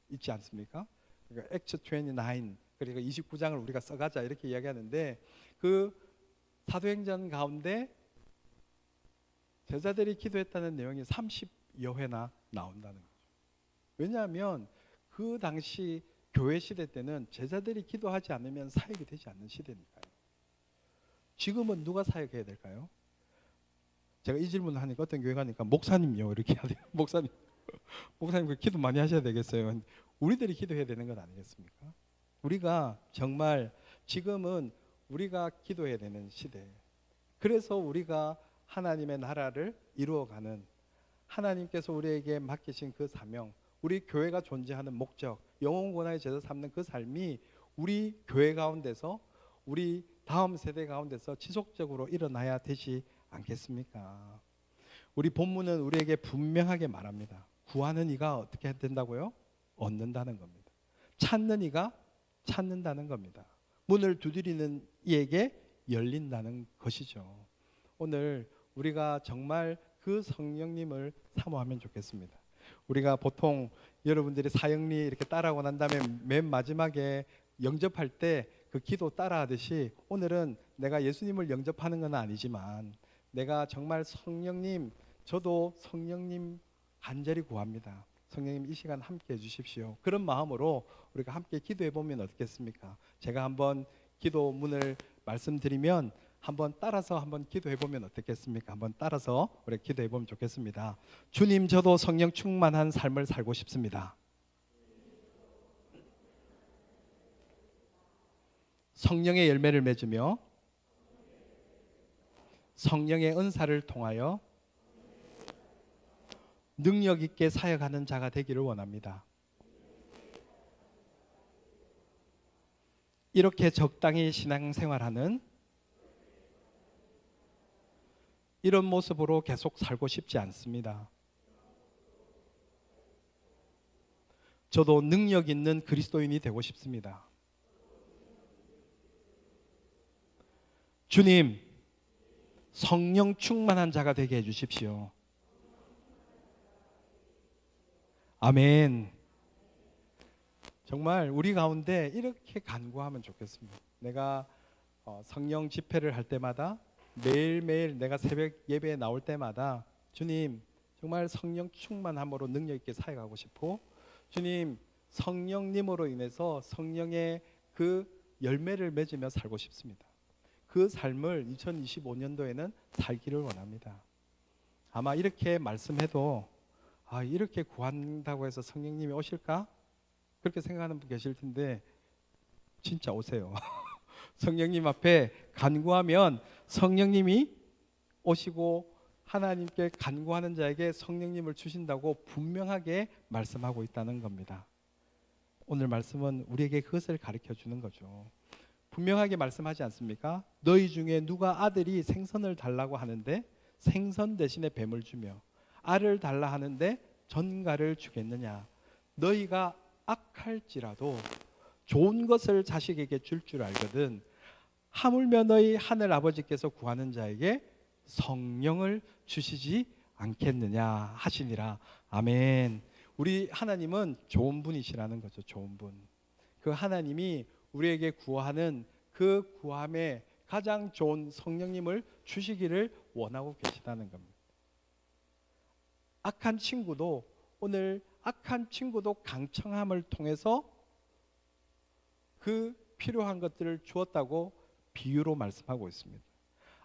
있지 않습니까? 그러니까 Acts 29 그러니까 29장을 우리가 써가자 이렇게 이야기하는데 그 사도행전 가운데 제자들이 기도했다는 내용이 30여 회나 나온다는 거죠. 왜냐하면 그 당시 교회 시대 때는 제자들이 기도하지 않으면 사역이 되지 않는 시대니까요. 지금은 누가 사역해야 될까요? 제가 이 질문을 하니까 어떤 교회 가니까 목사님요 이렇게 해야 돼요. 목사님 그 기도 많이 하셔야 되겠어요. 우리들이 기도해야 되는 것 아니겠습니까? 우리가 정말 지금은 우리가 기도해야 되는 시대. 그래서 우리가 하나님의 나라를 이루어가는 하나님께서 우리에게 맡기신 그 사명, 우리 교회가 존재하는 목적, 영혼 권하의 제자 삼는 그 삶이 우리 교회 가운데서 우리 다음 세대 가운데서 지속적으로 일어나야 되지 않겠습니까? 우리 본문은 우리에게 분명하게 말합니다. 구하는 이가 어떻게 된다고요? 얻는다는 겁니다. 찾는 이가 찾는다는 겁니다. 문을 두드리는 이에게 열린다는 것이죠. 오늘 우리가 정말 그 성령님을 사모하면 좋겠습니다. 우리가 보통 여러분들이 사형리 이렇게 따라하고 난 다음에 맨 마지막에 영접할 때 그 기도 따라하듯이 오늘은 내가 예수님을 영접하는 건 아니지만 내가 정말 성령님, 저도 성령님 간절히 구합니다. 성령님 이 시간 함께 해주십시오. 그런 마음으로 우리가 함께 기도해 보면 어떻겠습니까? 제가 한번 기도문을 말씀드리면 한번 따라서 한번 기도해 보면 어떻겠습니까? 한번 따라서 우리 기도해 보면 좋겠습니다. 주님, 저도 성령 충만한 삶을 살고 싶습니다. 성령의 열매를 맺으며 성령의 은사를 통하여 능력 있게 사역하는 자가 되기를 원합니다. 이렇게 적당히 신앙생활하는 이런 모습으로 계속 살고 싶지 않습니다. 저도 능력 있는 그리스도인이 되고 싶습니다. 주님, 성령 충만한 자가 되게 해주십시오. 아멘. 정말 우리 가운데 이렇게 간구하면 좋겠습니다. 내가 성령 집회를 할 때마다 매일매일 내가 새벽 예배에 나올 때마다 주님 정말 성령 충만함으로 능력 있게 사역하고 싶고 주님 성령님으로 인해서 성령의 그 열매를 맺으며 살고 싶습니다. 그 삶을 2025년도에는 살기를 원합니다. 아마 이렇게 말씀해도 이렇게 구한다고 해서 성령님이 오실까? 그렇게 생각하는 분 계실 텐데 진짜 오세요. 성령님 앞에 간구하면 성령님이 오시고 하나님께 간구하는 자에게 성령님을 주신다고 분명하게 말씀하고 있다는 겁니다. 오늘 말씀은 우리에게 그것을 가르쳐 주는 거죠. 분명하게 말씀하지 않습니까? 너희 중에 누가 아들이 생선을 달라고 하는데 생선 대신에 뱀을 주며 알을 달라 하는데 전갈을 주겠느냐? 너희가 악할지라도 좋은 것을 자식에게 줄 줄 알거든 하물며 너희 하늘 아버지께서 구하는 자에게 성령을 주시지 않겠느냐 하시니라. 아멘. 우리 하나님은 좋은 분이시라는 거죠. 좋은 분. 그 하나님이 우리에게 구하는 그 구함에 가장 좋은 성령님을 주시기를 원하고 계시다는 겁니다. 악한 친구도 오늘 악한 친구도 강청함을 통해서 그 필요한 것들을 주었다고 비유로 말씀하고 있습니다.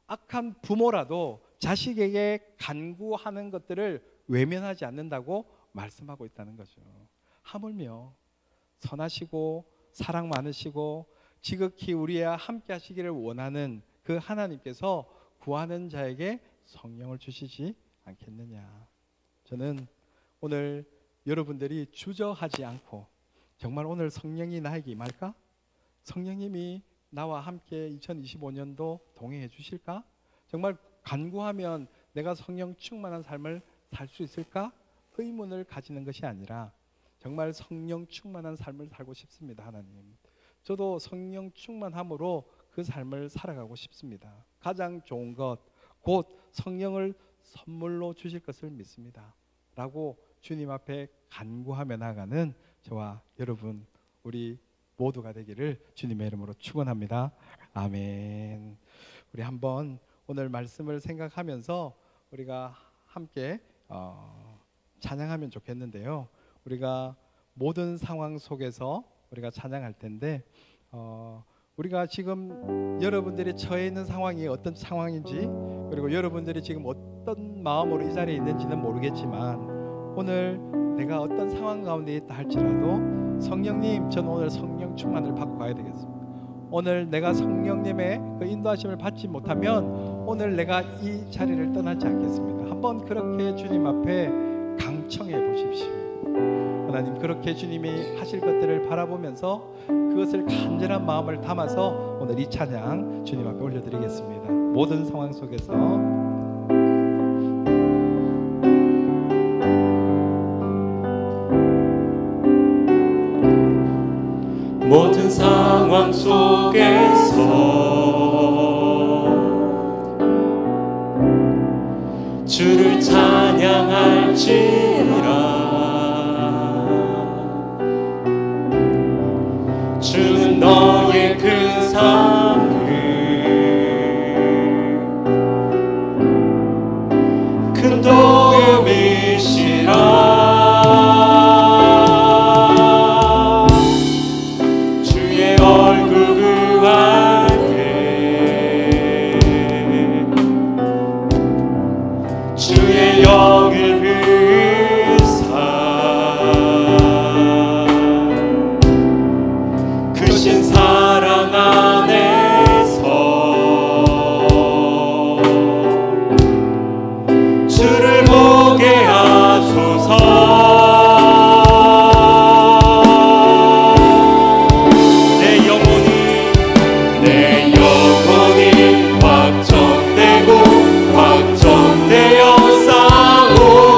악한 부모라도 자식에게 간구하는 것들을 외면하지 않는다고 말씀하고 있다는 거죠. 하물며 선하시고 사랑 많으시고 지극히 우리와 함께 하시기를 원하는 그 하나님께서 구하는 자에게 성령을 주시지 않겠느냐. 저는 오늘 여러분들이 주저하지 않고 정말 오늘 성령이 나에게 임할까? 성령님이 나와 함께 2025년도 동행해 주실까? 정말 간구하면 내가 성령 충만한 삶을 살 수 있을까? 의문을 가지는 것이 아니라 정말 성령 충만한 삶을 살고 싶습니다. 하나님, 저도 성령 충만함으로 그 삶을 살아가고 싶습니다. 가장 좋은 것 곧 성령을 선물로 주실 것을 믿습니다 라고 주님 앞에 간구하며 나가는 저와 여러분 우리 모두가 되기를 주님의 이름으로 축원합니다. 아멘. 우리 한번 오늘 말씀을 생각하면서 우리가 함께 찬양하면 좋겠는데요. 우리가 모든 상황 속에서 우리가 찬양할 텐데 우리가 지금 여러분들이 처해 있는 상황이 어떤 상황인지 그리고 여러분들이 지금 어떤 마음으로 이 자리에 있는지는 모르겠지만 오늘 내가 어떤 상황 가운데 있다 할지라도 성령님, 저는 오늘 성령 충만을 받고 가야 되겠습니다. 오늘 내가 성령님의 그 인도하심을 받지 못하면 오늘 내가 이 자리를 떠나지 않겠습니다. 한번 그렇게 주님 앞에 강청해 보십시오. 하나님, 그렇게 주님이 하실 것들을 바라보면서 그것을 간절한 마음을 담아서 오늘 이 찬양 주님 앞에 올려드리겠습니다. 모든 상황 속에서 모든 상황 속에서 주를 찬양할지라. 주는 너의 그 삶을 큰 도움이시라. 확정되어 싸우리.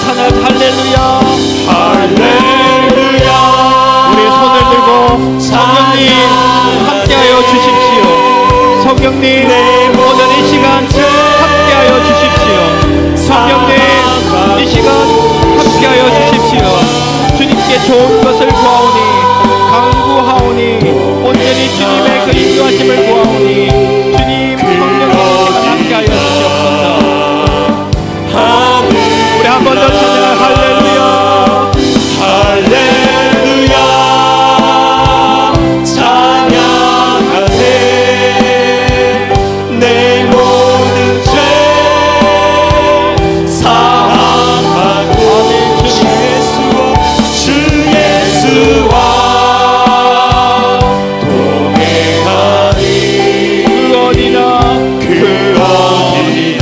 찬양 할렐루야. 할렐루야. 우리 손을 들고 성령님 함께하여 주십시오. 성령님 오늘 이 시간 함께하여 주십시오. 성령님 이 시간 함께하여 주십시오. 주님께 좋은 것을 구하오니 간구하오니 온전히 주님의 그 인도하심을 구하오니 주님 성령님 이 시간 함께하여 주시옵소서. 우리 한 번 더 찬양 할렐루야. 할렐루야. 찬양하세. 내 모든 죄 사함받고 주 예수와 동행하니 그 어디나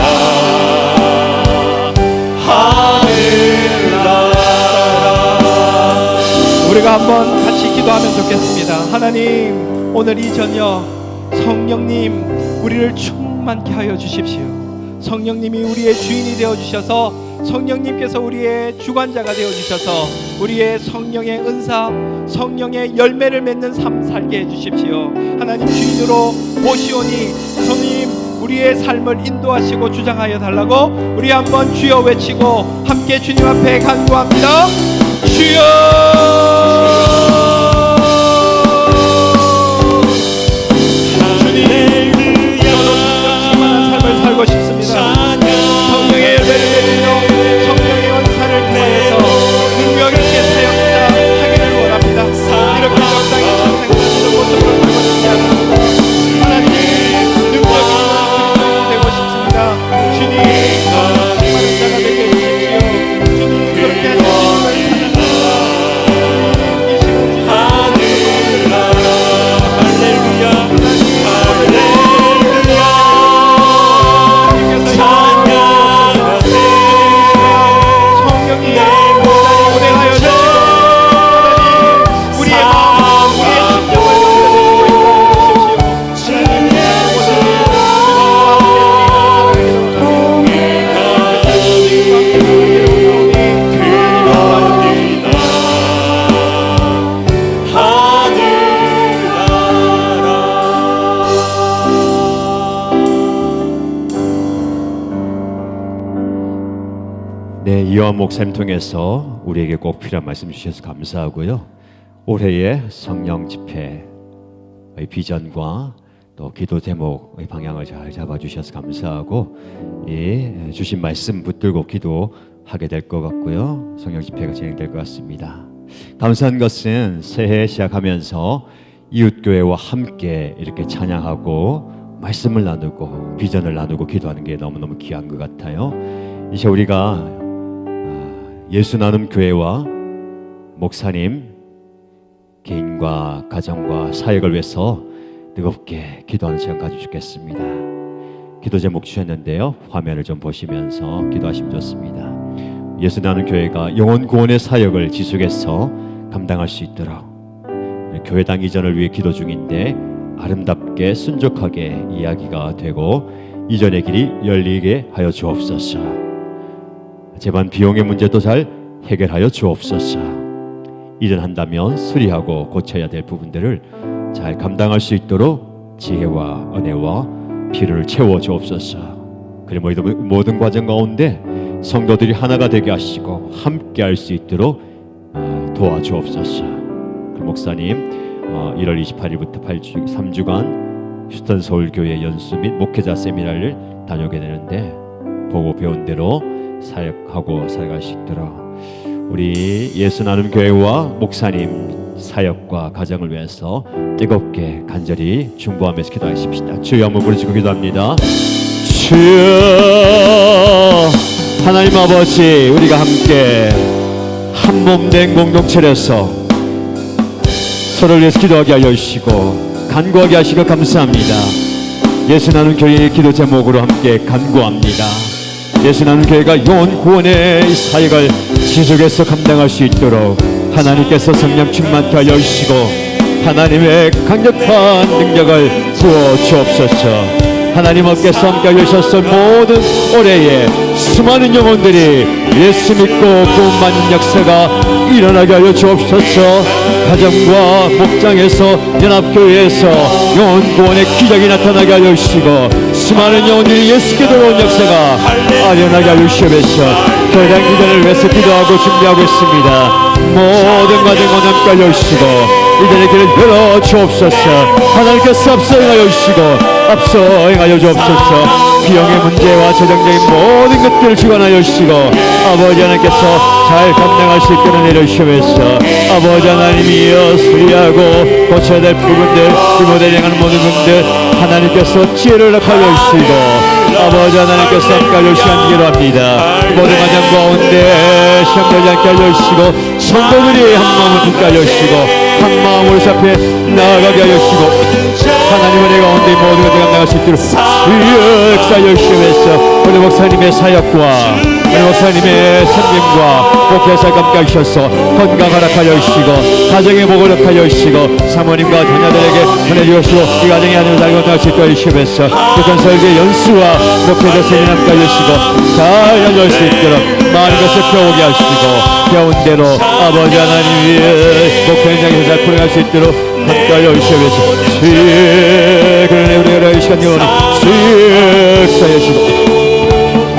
우리가 한번 같이 기도하면 좋겠습니다. 하나님 오늘 이 저녁 성령님 우리를 충만케 하여 주십시오. 성령님이 우리의 주인이 되어 주셔서 성령님께서 우리의 주관자가 되어 주셔서 우리의 성령의 은사 성령의 열매를 맺는 삶 살게 해 주십시오. 하나님 주인으로 모시오니 성님 우리의 삶을 인도하시고 주장하여 달라고 우리 한번 주여 외치고 함께 주님 앞에 간구합니다. 주여 주님 저도 충만한 삶을 살고 싶습니다. 성령의 열매를 맺으며 성령의 은사를 통하여서 능력 있게 사역자 하기를 원합니다. 이렇게 적당히 선택하시는 모습으로 살고 싶지 않습니다. 하나님 능력 있는 그리스도인이 되고 싶습니다. 주님 충만한 자가 되게 해주십시오. 주님 그렇게 하시는 이완 목사님 통해서 우리에게 꼭 필요한 말씀 주셔서 감사하고요. 올해의 성령 집회의 비전과 또 기도 제목의 방향을 잘 잡아주셔서 감사하고 주신 말씀 붙들고 기도하게 될 것 같고요. 성령 집회가 진행될 것 같습니다. 감사한 것은 새해 시작하면서 이웃교회와 함께 이렇게 찬양하고 말씀을 나누고 비전을 나누고 기도하는 게 너무너무 귀한 것 같아요. 이제 우리가 예수 나눔 교회와 목사님 개인과 가정과 사역을 위해서 뜨겁게 기도하는 시간 가지시겠습니다. 기도 제목 주셨는데요. 화면을 좀 보시면서 기도하시면 좋습니다. 예수 나눔 교회가 영혼 구원의 사역을 지속해서 감당할 수 있도록 교회당 이전을 위해 기도 중인데 아름답게 순적하게 이야기가 되고 이전의 길이 열리게 하여 주옵소서. 재반 비용의 문제도 잘 해결하여 주옵소서. 이전한다면 수리하고 고쳐야 될 부분들을 잘 감당할 수 있도록 지혜와 은혜와 필요를 채워 주옵소서. 그리고 모든 과정 가운데 성도들이 하나가 되게 하시고 함께 할 수 있도록 도와주옵소서. 목사님 1월 28일부터 3주간 휴스턴 서울교회 연수 및 목회자 세미나를 다녀오게 되는데 보고 배운 대로 사역하고 살아갈 수 있도록 우리 예수 나눔 교회와 목사님 사역과 가정을 위해서 뜨겁게 간절히 중보하면서 기도하십시다. 주여 한번 부르시고 기도합니다. 주여 하나님 아버지 우리가 함께 한 몸 된 공동체로서 서로를 위해서 기도하게 하여 주시고 간구하게 하시고 감사합니다. 예수 나눔 교회의 기도 제목으로 함께 간구합니다. 예수 나눔 교회가 영혼 구원의 사역을 지속해서 감당할 수 있도록 하나님께서 성령 충만케 하여 주시고 하나님의 강력한 능력을 부어 주옵소서. 하나님 앞께서 함께 하셔서 모든 올해에 수많은 영혼들이 예수 믿고 구원받는 역사가 일어나게 하여 주옵소서. 가정과 목장에서 연합교회에서 영혼 구원의 기적이 나타나게 하여 주시고 수많은 영혼들이 예수께 돌아온 역사가 아련하게 하여 주시옵소서. 교회당 기도를 위해서 기도하고 준비하고 있습니다. 모든 과정과 함께 하여 주시고 이들의 길을 열어 주옵소서. 하나님께서 앞서 행하여 주시고 앞서 행하여 주옵소서. 비용의 문제와 재정적인 모든 것들을 주관하여 주시고 아버지 하나님께서 잘 감당할 수 있도록 내려주시면서 아버지 하나님이여 수리하고 고쳐야 될 부분들 이모델 행하는 모든 분들 하나님께서 지혜를 허락하여 주시고 아버지 하나님께서 함께 시간 기도합니다. 모든 가정 가운데 시험되지 않게 하여 주시고 성도들이 한 마음을 붙게 하여 주시고 한 마음으로 앞에 나아가게 하여 주시고 하나님의 내 가운데 모든 것을 감당할 수 있도록 주여 역사하여 주시면서 우리 목사님의 사역과 우리 목사님의 섬김과 목회에서 함께 하셔서 건강 허락하여 주시고 가정의 복을 허락하여 주시고 사모님과 자녀들에게 보내주시고 이 가정의 하나님을 잘 건강할 수 있도록 해주시면서 북한 설교의 연수와 목회자 세례 함께 하시고 잘 연주할 수 있도록 많은 것을 펴오게 하시고 배운 대로 아버지 하나님의 목회 현장에서 잘 풀어갈 수 있도록 함께 하여 주시면서 그러네 우리가 이 시간 영원히 수익사여 주시고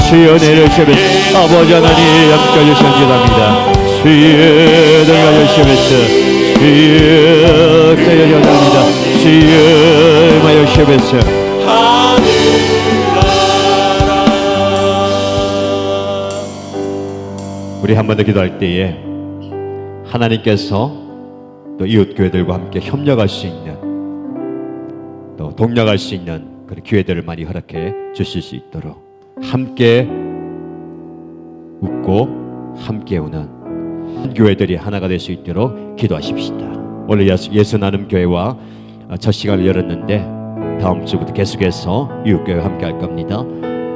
주여 내려주시면서 아버지 하나님 함께 하여 시간 기도합니다. 주여 내려가여 주시면서 주여 내려가여 기도합니다. 주여 하여 주시면서 우리 한 번 더 기도할 때에 하나님께서 또 이웃교회들과 함께 협력할 수 있는 또 동력할 수 있는 그런 기회들을 많이 허락해 주실 수 있도록 함께 웃고 함께 우는 교회들이 하나가 될 수 있도록 기도하십시다. 오늘 예수 나눔 교회와 첫 시간을 열었는데 다음 주부터 계속해서 이웃교회와 함께 할 겁니다.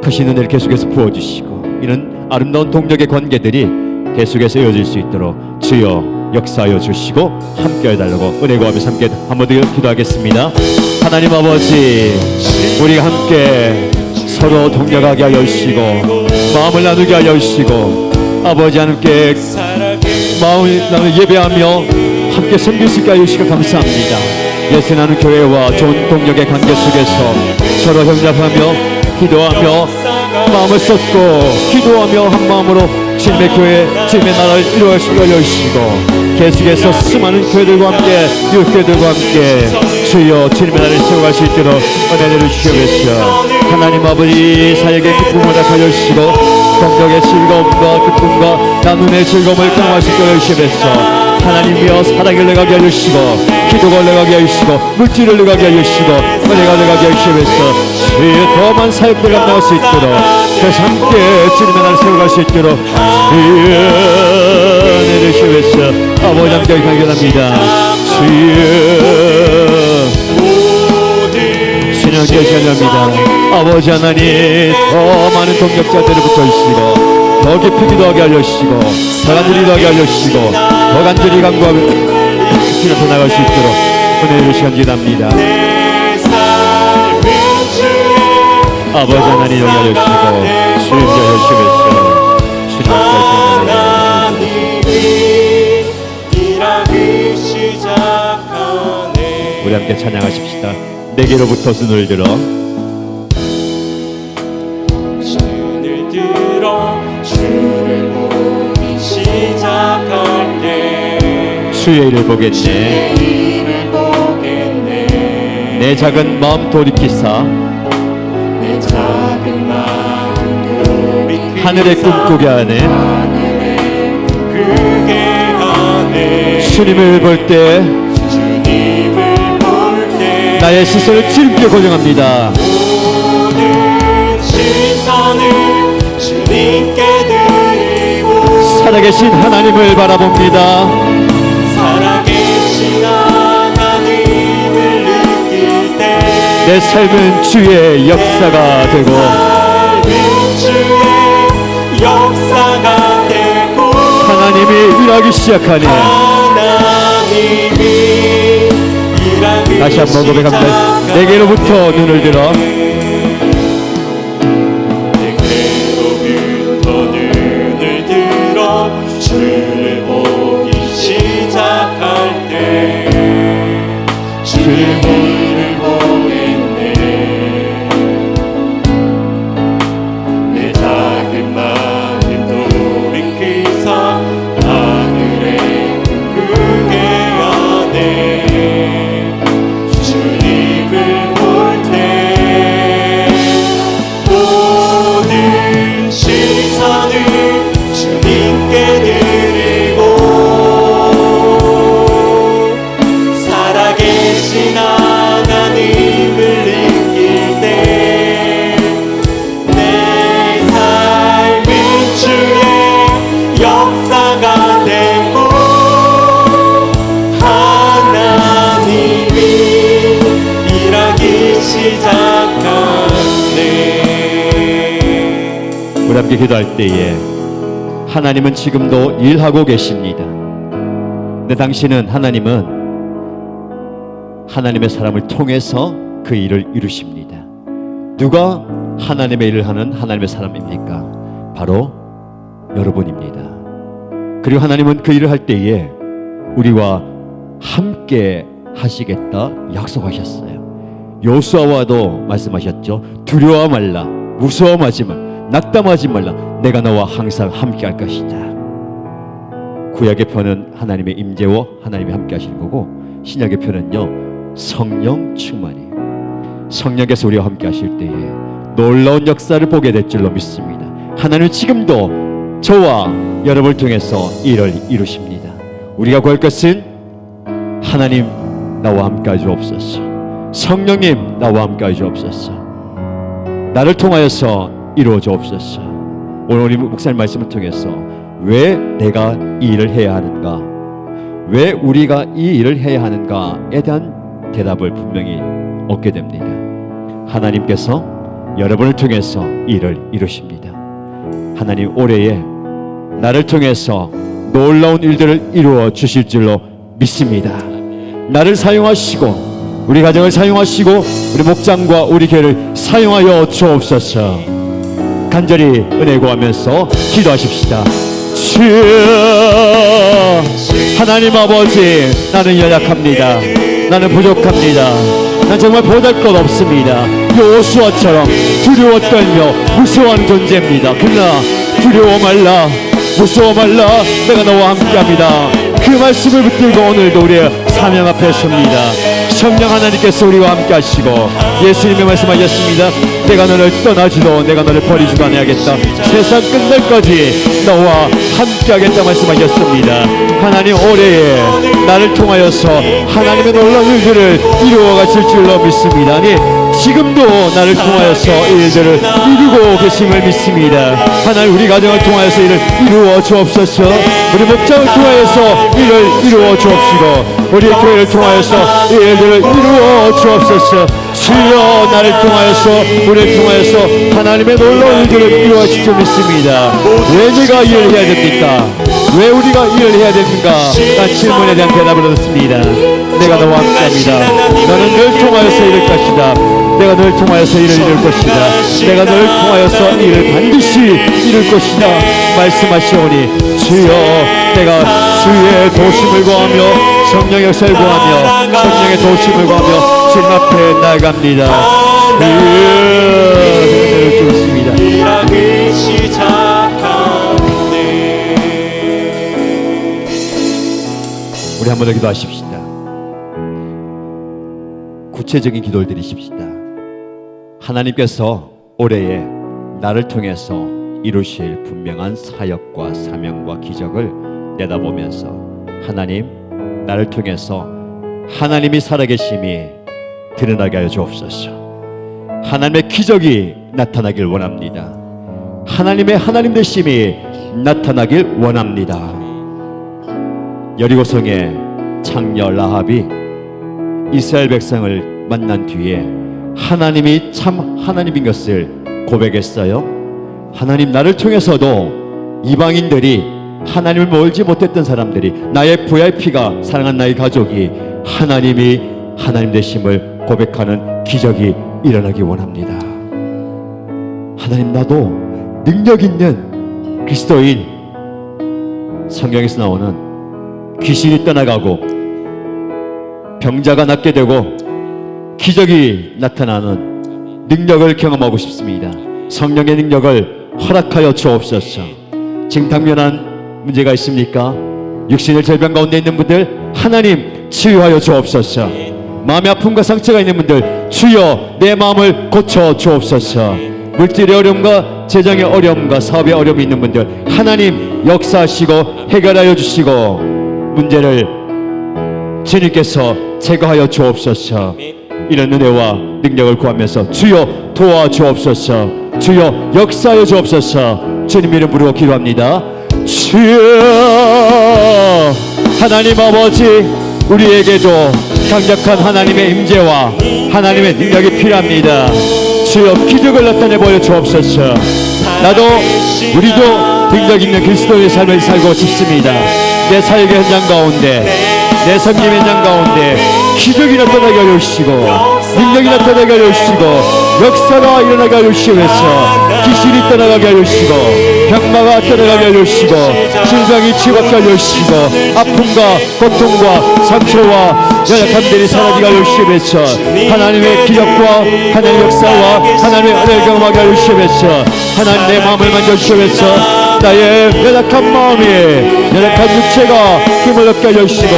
크신 은혜를 계속해서 부어주시고 이런 아름다운 동력의 관계들이 계속해서 이어질 수 있도록 주여 역사하여 주시고 함께 해달라고 은혜 구하면서 함께 한번 더 기도하겠습니다. 하나님 아버지 우리가 함께 서로 동력하게 하여 주시고 마음을 나누게 하여 주시고 아버지 하나님께 마음을 나누 예배하며 함께 섬길 수 있게 하여 주시고 감사합니다. 예수 나눔 교회와 좋은 동력의 관계 속에서 서로 협력하며 기도하며 마음을 쏟고 기도하며 한 마음으로 주님의 교회 주님의 나라를 이루어갈 수 있게 하여 주시고 계속해서 수많은 교회들과 함께 이웃교회들과 함께 주여 주님의 나라를 세워갈 수 있도록 은혜를 주시옵소서. 하나님 아버지 사역의 기쁨을 허락하여 주시고 동력의 즐거움과 기쁨과 나눔의 즐거움을 경험할 수 있게 하여 주시옵소서. 하나님이여 사랑을 내가게 하여 주시고 기도가 내가게 하여 주시고 물질을 내가게 하여 주시고 은혜가 내가게 하여 주시옵소서. 주의 더 많은 사역들을 감당할 수 있도록 그래서 함께 주님의 나라를 세워갈 수 있도록 주여 은혜를 주시옵소서. 아버지 함께 간격합니다. 주여 신앙되시옵소서. 아버지 하나님 더 많은 동력자들을 붙여주시고 더 깊이 기도하게 알려주시고 더 간절히 기도하게 알려주시고 더 간절히 간구하며 기도해 나갈 수 있도록 은혜를 시간 기도합니다. 아버지 하나님 여기 알려주시고 주님 여기 알려주시면서 우리 함께 찬양하십시다. 내게로부터 손을 들어 주를 보기 시작할 때 주의 일을 보겠네. 내 작은 마음 돌이키사 내 작은 마음 돌이키사 하늘의 꿈꾸게 하네. 그게 하네. 주님을 볼 때 나의 시선을 주님께 고정합니다. 모든 시선을 주님께 드리고 살아계신 하나님을 바라봅니다. 살아계신 하나님을 느낄 때 내 삶은 주의 역사가 되고 삶은 주의 역사가 되고 하나님이 일하기 시작하니 하나님이 일하기 다시 한번 고백합니다. 내게로부터 눈을 들어 주를 보기 시작할 때 주의 볼을 보겠네. 내 작은 마음 돌이키사 하늘에 크게 하네. 주님을 볼 때 모든 시선을 주님께 드리고 살아계신 하나님을 느낄 때 내 삶은 주의 역사가 되고 하나님이 일하기 시작하네. 우리 함께 기도할 때에 하나님은 지금도 일하고 계십니다. 근데 당신은 하나님의 사람을 통해서 그 일을 이루십니다. 누가 하나님의 일을 하는 하나님의 사람입니까? 바로 여러분입니다. 그리고 하나님은 그 일을 할 때에 우리와 함께 하시겠다 약속하셨어요. 여호수아와도 말씀하셨죠. 두려워 말라, 무서워하지 말라, 낙담하지 말라, 내가 너와 항상 함께 할 것이다. 구약의 표는 하나님의 임재와 하나님이 함께 하시는 거고, 신약의 표는요 성령 충만이에요. 성령께서 우리와 함께 하실 때에 놀라운 역사를 보게 될 줄로 믿습니다. 하나님은 지금도 저와 여러분을 통해서 일을 이루십니다. 우리가 구할 것은 하나님 나와 함께 하시옵소서, 성령님 나와 함께 하시옵소서, 나를 통하여서 이루어 주옵소서. 오늘 우리 목사님 말씀을 통해서 왜 내가 이 일을 해야 하는가, 왜 우리가 이 일을 해야 하는가에 대한 대답을 분명히 얻게 됩니다. 하나님께서 여러분을 통해서 이 일을 이루십니다. 하나님 올해에 나를 통해서 놀라운 일들을 이루어 주실 줄로 믿습니다. 나를 사용하시고 우리 가정을 사용하시고 우리 목장과 우리 교회를 사용하여 주옵소서. 간절히 은혜 구하면서 기도하십시다. 주여, 하나님 아버지, 나는 연약합니다. 나는 부족합니다. 난 정말 보잘것 없습니다. 여호수아처럼 두려워 떨며 무서워하는 존재입니다. 그러나 두려워 말라, 무서워 말라, 내가 너와 함께합니다. 그 말씀을 붙들고 오늘도 우리의 사명 앞에 섭니다. 성령 하나님께서 우리와 함께 하시고 예수님의 말씀하셨습니다. 내가 너를 떠나지도 내가 너를 버리지도 아니하겠다. 세상 끝날까지 너와 함께 하겠다 말씀하셨습니다. 하나님 올해에 나를 통하여서 하나님의 놀라운 일들을 이루어 가실 줄로 믿습니다. 아니 지금도 나를 통하여서 일들을 이루고 계심을 믿습니다. 하나님 우리 가정을 통하여서 일을 이루어 주옵소서. 우리 목장을 통하여서 일을 이루어 주옵시고 우리 교회를 통하여서 일들을 이루어 주옵소서. 주여, 나를 통하여서 우리를 통하여서 하나님의 놀라운 일들을 이루어질 줄 믿습니다. 왜 내가 일을 해야 됩니까? 왜 우리가 일을 해야 됩니까? 난 질문에 대한 대답을 얻었습니다. 내가 너와 함께합니다. 너는 늘 통하여서 이룰 것이다. 내가 널 통하여서 일을 이룰 것이다. 내가 너를 통하여서 일을 반드시 이룰 것이다 말씀하시오니 주여, 내가 주의 도심을 구하며 성령의 역사를 구하며 성령의 도심을 구하며 주님 앞에 나아갑니다. 주여, 주십니다. 일하기 시작하네. 우리 한 번 더 기도하십시다. 구체적인 기도를 드리십시다. 하나님께서 올해에 나를 통해서 이루실 분명한 사역과 사명과 기적을 내다보면서 하나님, 나를 통해서 하나님이 살아계심이 드러나게 하여 주옵소서. 하나님의 기적이 나타나길 원합니다. 하나님의 하나님 되심이 나타나길 원합니다. 여리고성의 창녀 라합이 이스라엘 백성을 만난 뒤에 하나님이 참 하나님인 것을 고백했어요. 하나님, 나를 통해서도 이방인들이 하나님을 몰지 못했던 사람들이, 나의 VIP가 사랑한 나의 가족이 하나님이 하나님 되심을 고백하는 기적이 일어나기 원합니다. 하나님, 나도 능력 있는 그리스도인 성경에서 나오는 귀신이 떠나가고 병자가 낫게 되고 기적이 나타나는 능력을 경험하고 싶습니다. 성령의 능력을 허락하여 주옵소서. 지금 당면한 문제가 있습니까? 육신의 질병 가운데 있는 분들 하나님 치유하여 주옵소서. 마음의 아픔과 상처가 있는 분들 주여 내 마음을 고쳐 주옵소서. 물질의 어려움과 재정의 어려움과 사업의 어려움이 있는 분들 하나님 역사하시고 해결하여 주시고 문제를 주님께서 제거하여 주옵소서. 이런 은혜와 능력을 구하면서 주여 도와주옵소서. 주여 역사하여 주옵소서. 주님 이름으로 기도합니다. 주여 하나님 아버지 우리에게도 강력한 하나님의 임재와 하나님의 능력이 필요합니다. 주여 기적을 나타내 보여 주옵소서. 나도 우리도 능력 있는 그리스도의 삶을 살고 싶습니다. 내 사역의 현장 가운데 내 섬김 현장 가운데 기적이 나타나게 하여 주시고 능력이 나타나게 하여 주시고 역사가 일어나게 하여 주시면서 귀신이 떠나가게 하여 주시고 병마가 떠나가게 하여 주시고 질병이 치유받게 하여 주시고 아픔과 고통과 상처와 연약함들이 사라지게 하여 주시면서 하나님의 기적과 하나님의 역사와 하나님의 은혜를 경험하게 하여 주시면서 하나님 내 마음을 만져주시면서 나의 연약한 마음이 연약한 육체가 힘을 얻게 하여 주시고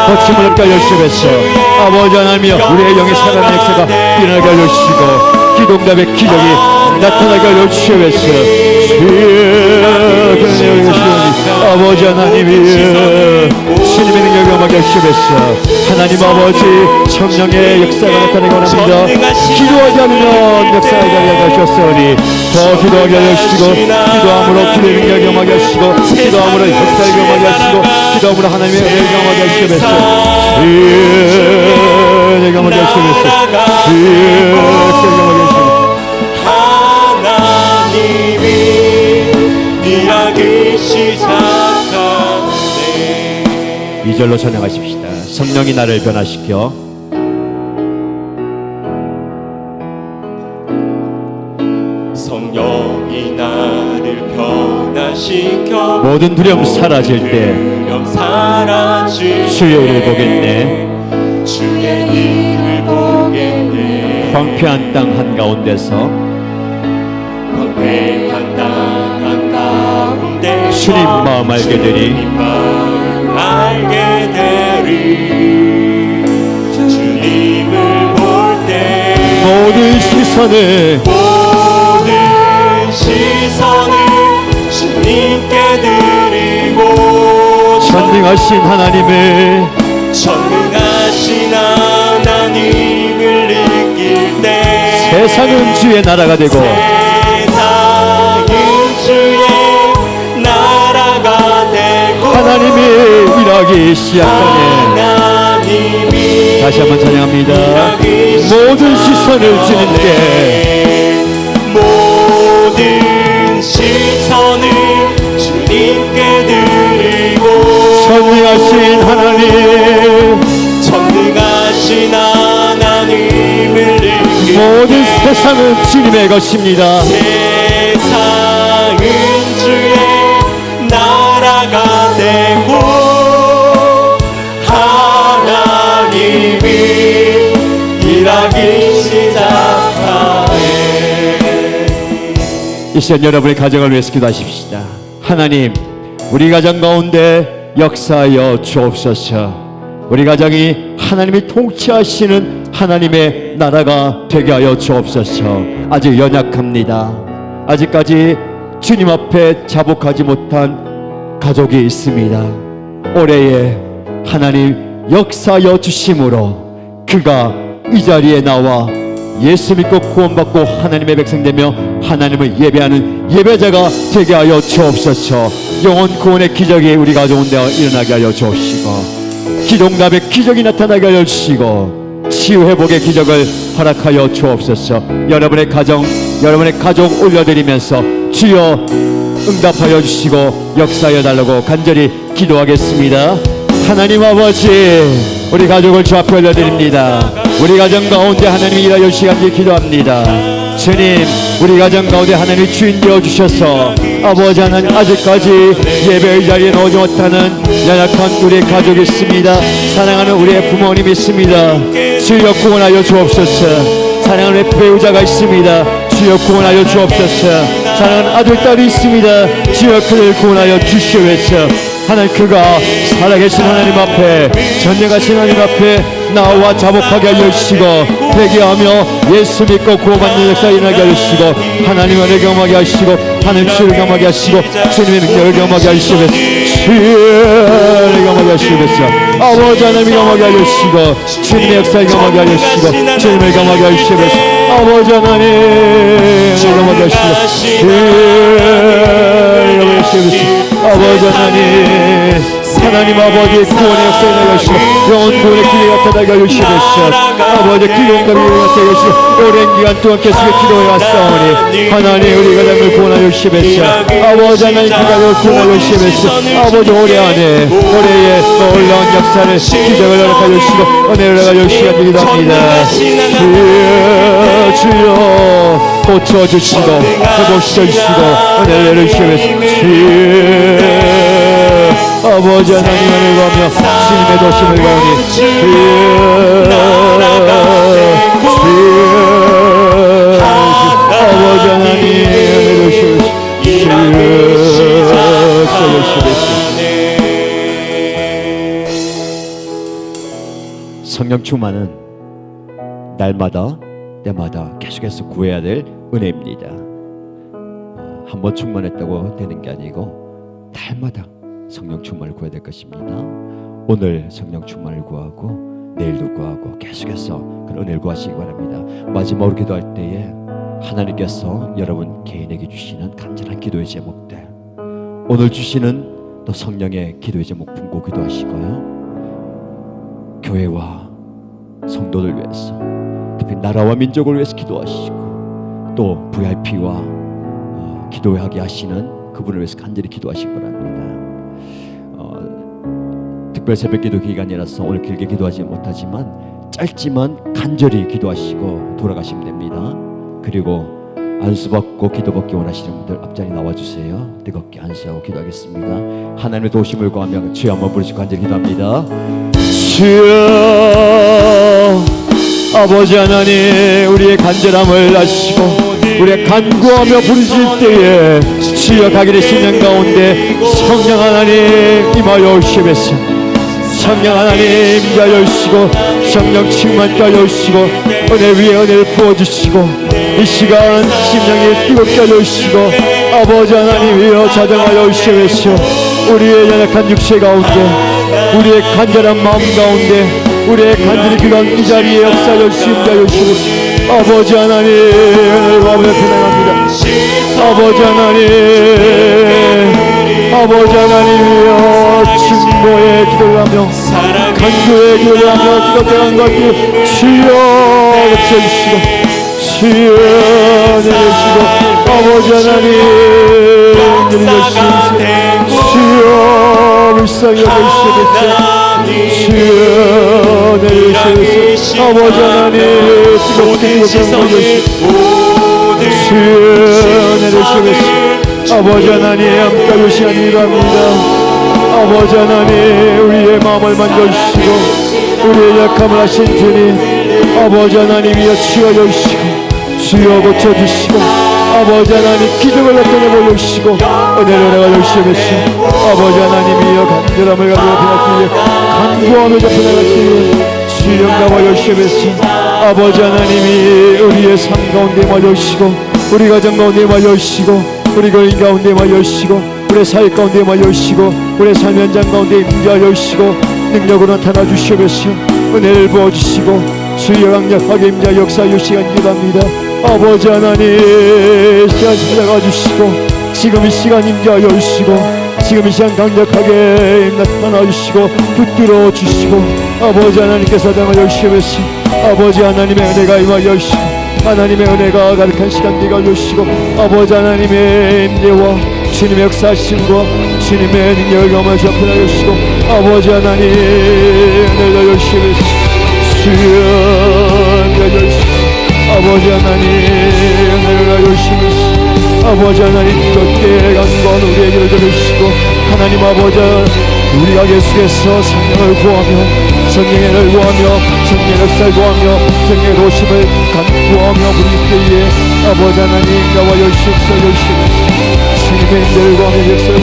고침을 얻게 하여 주시면서 아버지 하나님이여 우리의 영의 살아나는 역사가 일어나게 하여 주시고 기도응답의 기적이 나타나게 하여 주시면서 아버지 하나님이여 주님의 능력을 경험하게 하시면서 하나님 아버지 성령의 역사가 나타나게 원합니다. 기도하지 않으면 역사가 일어나게 하셨으니 더 기도하게 하여 주시고 기도함으로 기도의 능력을 경험하게 하시고 기도함으로 역사를 경험하게 하시고 기도함으로 하나님의 은혜를 경험하게 하시면서 은혜를 경험하게 하시면서 은혜를 경험하게 하시면서 하나님이 일하기 시작하네. 2절로 찬양하십시다. 성령이 나를 변화시켜 성령이 나를 변화시켜 모든 두려움 사라질 때 두려움 사라질 주의 일을 때 보겠네. 주의 일을 보겠네. 황폐한 땅 한가운데서 황폐한 땅 한가운데서 주님 마음 알게 되리. 주님 마음 알게 되리. 주님을 볼 때 모든 시선을 주님께 드리고 전능하신 하나님을 전능하신 하나님을 느낄 때 세상은 주의 나라가 되고 세상은 주의 나라가 되고 하나님이 일하기 시작하네. 하나님이 다시 한번 찬양합니다. 일하기 모든 시선을 주님께 모든 시선을 주님께 드리고 전능하신 하나님 전능하신 하나님을 느끼 모든 세상은 주님의 것입니다. 세상은 주의 나라가 되고 하나님이 일하기 시작하네. 이 시간 여러분의 가정을 위해서 기도하십시다. 하나님 우리 가정 가운데 역사하여 주옵소서. 우리 가정이 하나님이 통치하시는 하나님의 나라가 되게 하여 주옵소서. 아직 연약합니다. 아직까지 주님 앞에 자복하지 못한 가족이 있습니다. 올해에 하나님 역사하여 주심으로 그가 이 자리에 나와 예수 믿고 구원받고 하나님의 백성 되며 하나님을 예배하는 예배자가 되게 하여 주옵소서. 영혼 구원의 기적이 우리 가정운데 일어나게 하여 주옵시고 기도응답의 기적이 나타나게 하여 주시고 치유회복의 기적을 허락하여 주옵소서. 여러분의 가정 여러분의 가족 올려드리면서 주여 응답하여 주시고 역사하여 달라고 간절히 기도하겠습니다. 하나님 아버지 우리 가족을 주 앞에 올려드립니다. 우리 가정 가운데 하나님이 일하여 주시간지 기도합니다. 주님 우리 가정 가운데 하나님이 주인 되어 주셔서 아버지 하나님, 아직까지 예배의 자리에 오지 못하는 연약한 우리의 가족이 있습니다. 사랑하는 우리의 부모님이 있습니다. 주여 구원하여 주옵소서. 사랑하는 배우자가 있습니다. 주여 구원하여 주옵소서. 사랑하는 아들, 딸이 있습니다. 주여 그를 구원하여 주시옵소서. 하나님, 그가 살아계신 하나님 앞에, 전능하신 하나님 앞에 나와 자복하게 하여 주시고, 회개하며 예수 믿고 구원받는 역사 일어나게 하여 주시고, 하나님의 은혜 경험하게 하시고, 하나님 주를 경험하게 하시고, 주님의 능력을 경험하게 하시옵소서. 주를 경험하게 하시옵소서. 아버지 하나님을 경험하게 하여 주시고, 주님의 역사를 경험하게 하여 주시고, 주님을 경험하게 하여 주시옵소서. 아버지 하나님 경험하게 하시고, 주를 경험하게 하시옵소서. 아버지 하나님, 하나님 아버지의 구원의 역사에 나가시고 영원 구원의 길이 나타나게 하여 주시옵소서. 아버지 기도응답이 나타나게 하시고 오랜 기간 동안 계속 기도해 왔사오니 하나님 우리 가정을 구원하여 주시옵소서. 아버지 하나님 그 가정을 구원하여 주시옵소서. 아버지 올해 안에 올해의 놀라운 역사를 기적을 허락하여 주시고 은혜를 허락하여 주시기 기도합니다. 주여 고쳐주시고 회복시켜주시고 은혜를 주시옵소서. 주여 아버지 하나님을 구하며 주님의 도심을 가오니 주여 아버지 하나님 은혜를 주시옵소서. 성령 충만은 날마다 때마다 계속해서 구해야 될 은혜입니다. 한 번 충만했다고 되는 게 아니고 날마다 성령 충만을 구해야 될 것입니다. 오늘 성령 충만을 구하고 내일도 구하고 계속해서 그런 은혜를 구하시기 바랍니다. 마지막으로 기도할 때에 하나님께서 여러분 개인에게 주시는 간절한 기도의 제목들, 오늘 주시는 또 성령의 기도의 제목 품고 기도하시고요, 교회와 성도들 위해서 특히 나라와 민족을 위해서 기도하시고 또 VIP와 기도하게 하시는 그분을 위해서 간절히 기도하시기 바랍니다. 특별 새벽기도 기간이라서 오늘 길게 기도하지 못하지만 짧지만 간절히 기도하시고 돌아가시면 됩니다. 그리고 안수받고 기도받기 원하시는 분들 앞자리 나와주세요. 뜨겁게 안수하고 기도하겠습니다. 하나님의 도우심을 구하며 주여 한번 부르시고 간절히 기도합니다. 주여 아버지 하나님, 우리의 간절함을 아시고 우리의 간구하며 부르실 때에 주여 가게 되신 영 가운데 성령 하나님 임하여 오시옵소서. 성령 하나님 임하여 주시고 성령 충만케 하여 주시고 은혜 위에 은혜를 부어주시고 이 시간 심령이 뜨겁게 하여 주시고 아버지 하나님이여 자정하여 주시옵소서. 우리의 연약한 육체 가운데, 우리의 간절한 마음 가운데, 우리의 간절히 기도한 이 자리에 역사하여 주시옵소서. 아버지 하나님 은혜를 구하며 편행합니다. 아버지 하나님, 아버지 하나님이여 증거의 기도를 하며 간구의 기도를 하며 기도되는 것들 주여 고쳐주시고 주여 내려주시고 아버지 하나님 내려주시옵소서. 주여 불쌍히 여겨주시옵소서. 주여 내려주시옵소서. 아버지 하나님 뜨겁게 여겨주시옵소서. 주여 내려주시옵소서. 아버지 하나님 함께 하시니 바랍니다. 아버지 하나님 우리의 마음을 만져주시고 우리의 약함을 하신 주님, 아버지 하나님이여 치유하여 주시고 주여 고쳐주시고 아버지 하나님 기적을 나타내 보여주시고 은혜를 내가 주시옵소서. 아버지 하나님이여 간절함을 가지고 변화하시니 간구하며 접근하시니 주여 응답하여 주시옵소서. 아버지 하나님이 우리의 삶 가운데 임하여주시고 우리 가정 가운데 임하여주시고 우리 교인 가운데 임하여주시고 우리 사회 가운데 임하여주시고 우리 삶 현장 가운데 임하여주시고 능력으로 나타나 주시옵소서. 은혜를 부어주시고 주여 강력하게 임자 역사하여 시간 기도합니다. 아버지 하나님 시간 찾아가 주시고 지금 이 시간 임자하여 주시고 지금 이 시간 강력하게 나타나 주시고 붙들어 주시고 아버지 하나님께서 당하여 주시옵소서. 아버지 하나님의 은혜가 임하여 주시고 하나님의 은혜가 가득한 시간 되게 하시고 아버지 하나님의 임재와 주님의 역사하심과 주님의 능력을 경험하시 앞에 주시고 아버지 하나님 은혜를 주시옵소서. 주여 은혜를 주시고 아버지 하나님 은혜를 주시옵소서. 아버지 하나님 쫓게 간건 우리에게 들으시고 하나님 아버지 우리가 계속해서 성령을 구하며 성령의 은혜를 구하며 성령의 역사를 구하며 성령의 도심을 간구하며 부를 때에 아버지 하나님 나와 열심히 성령의 은혜를 구하며 역사를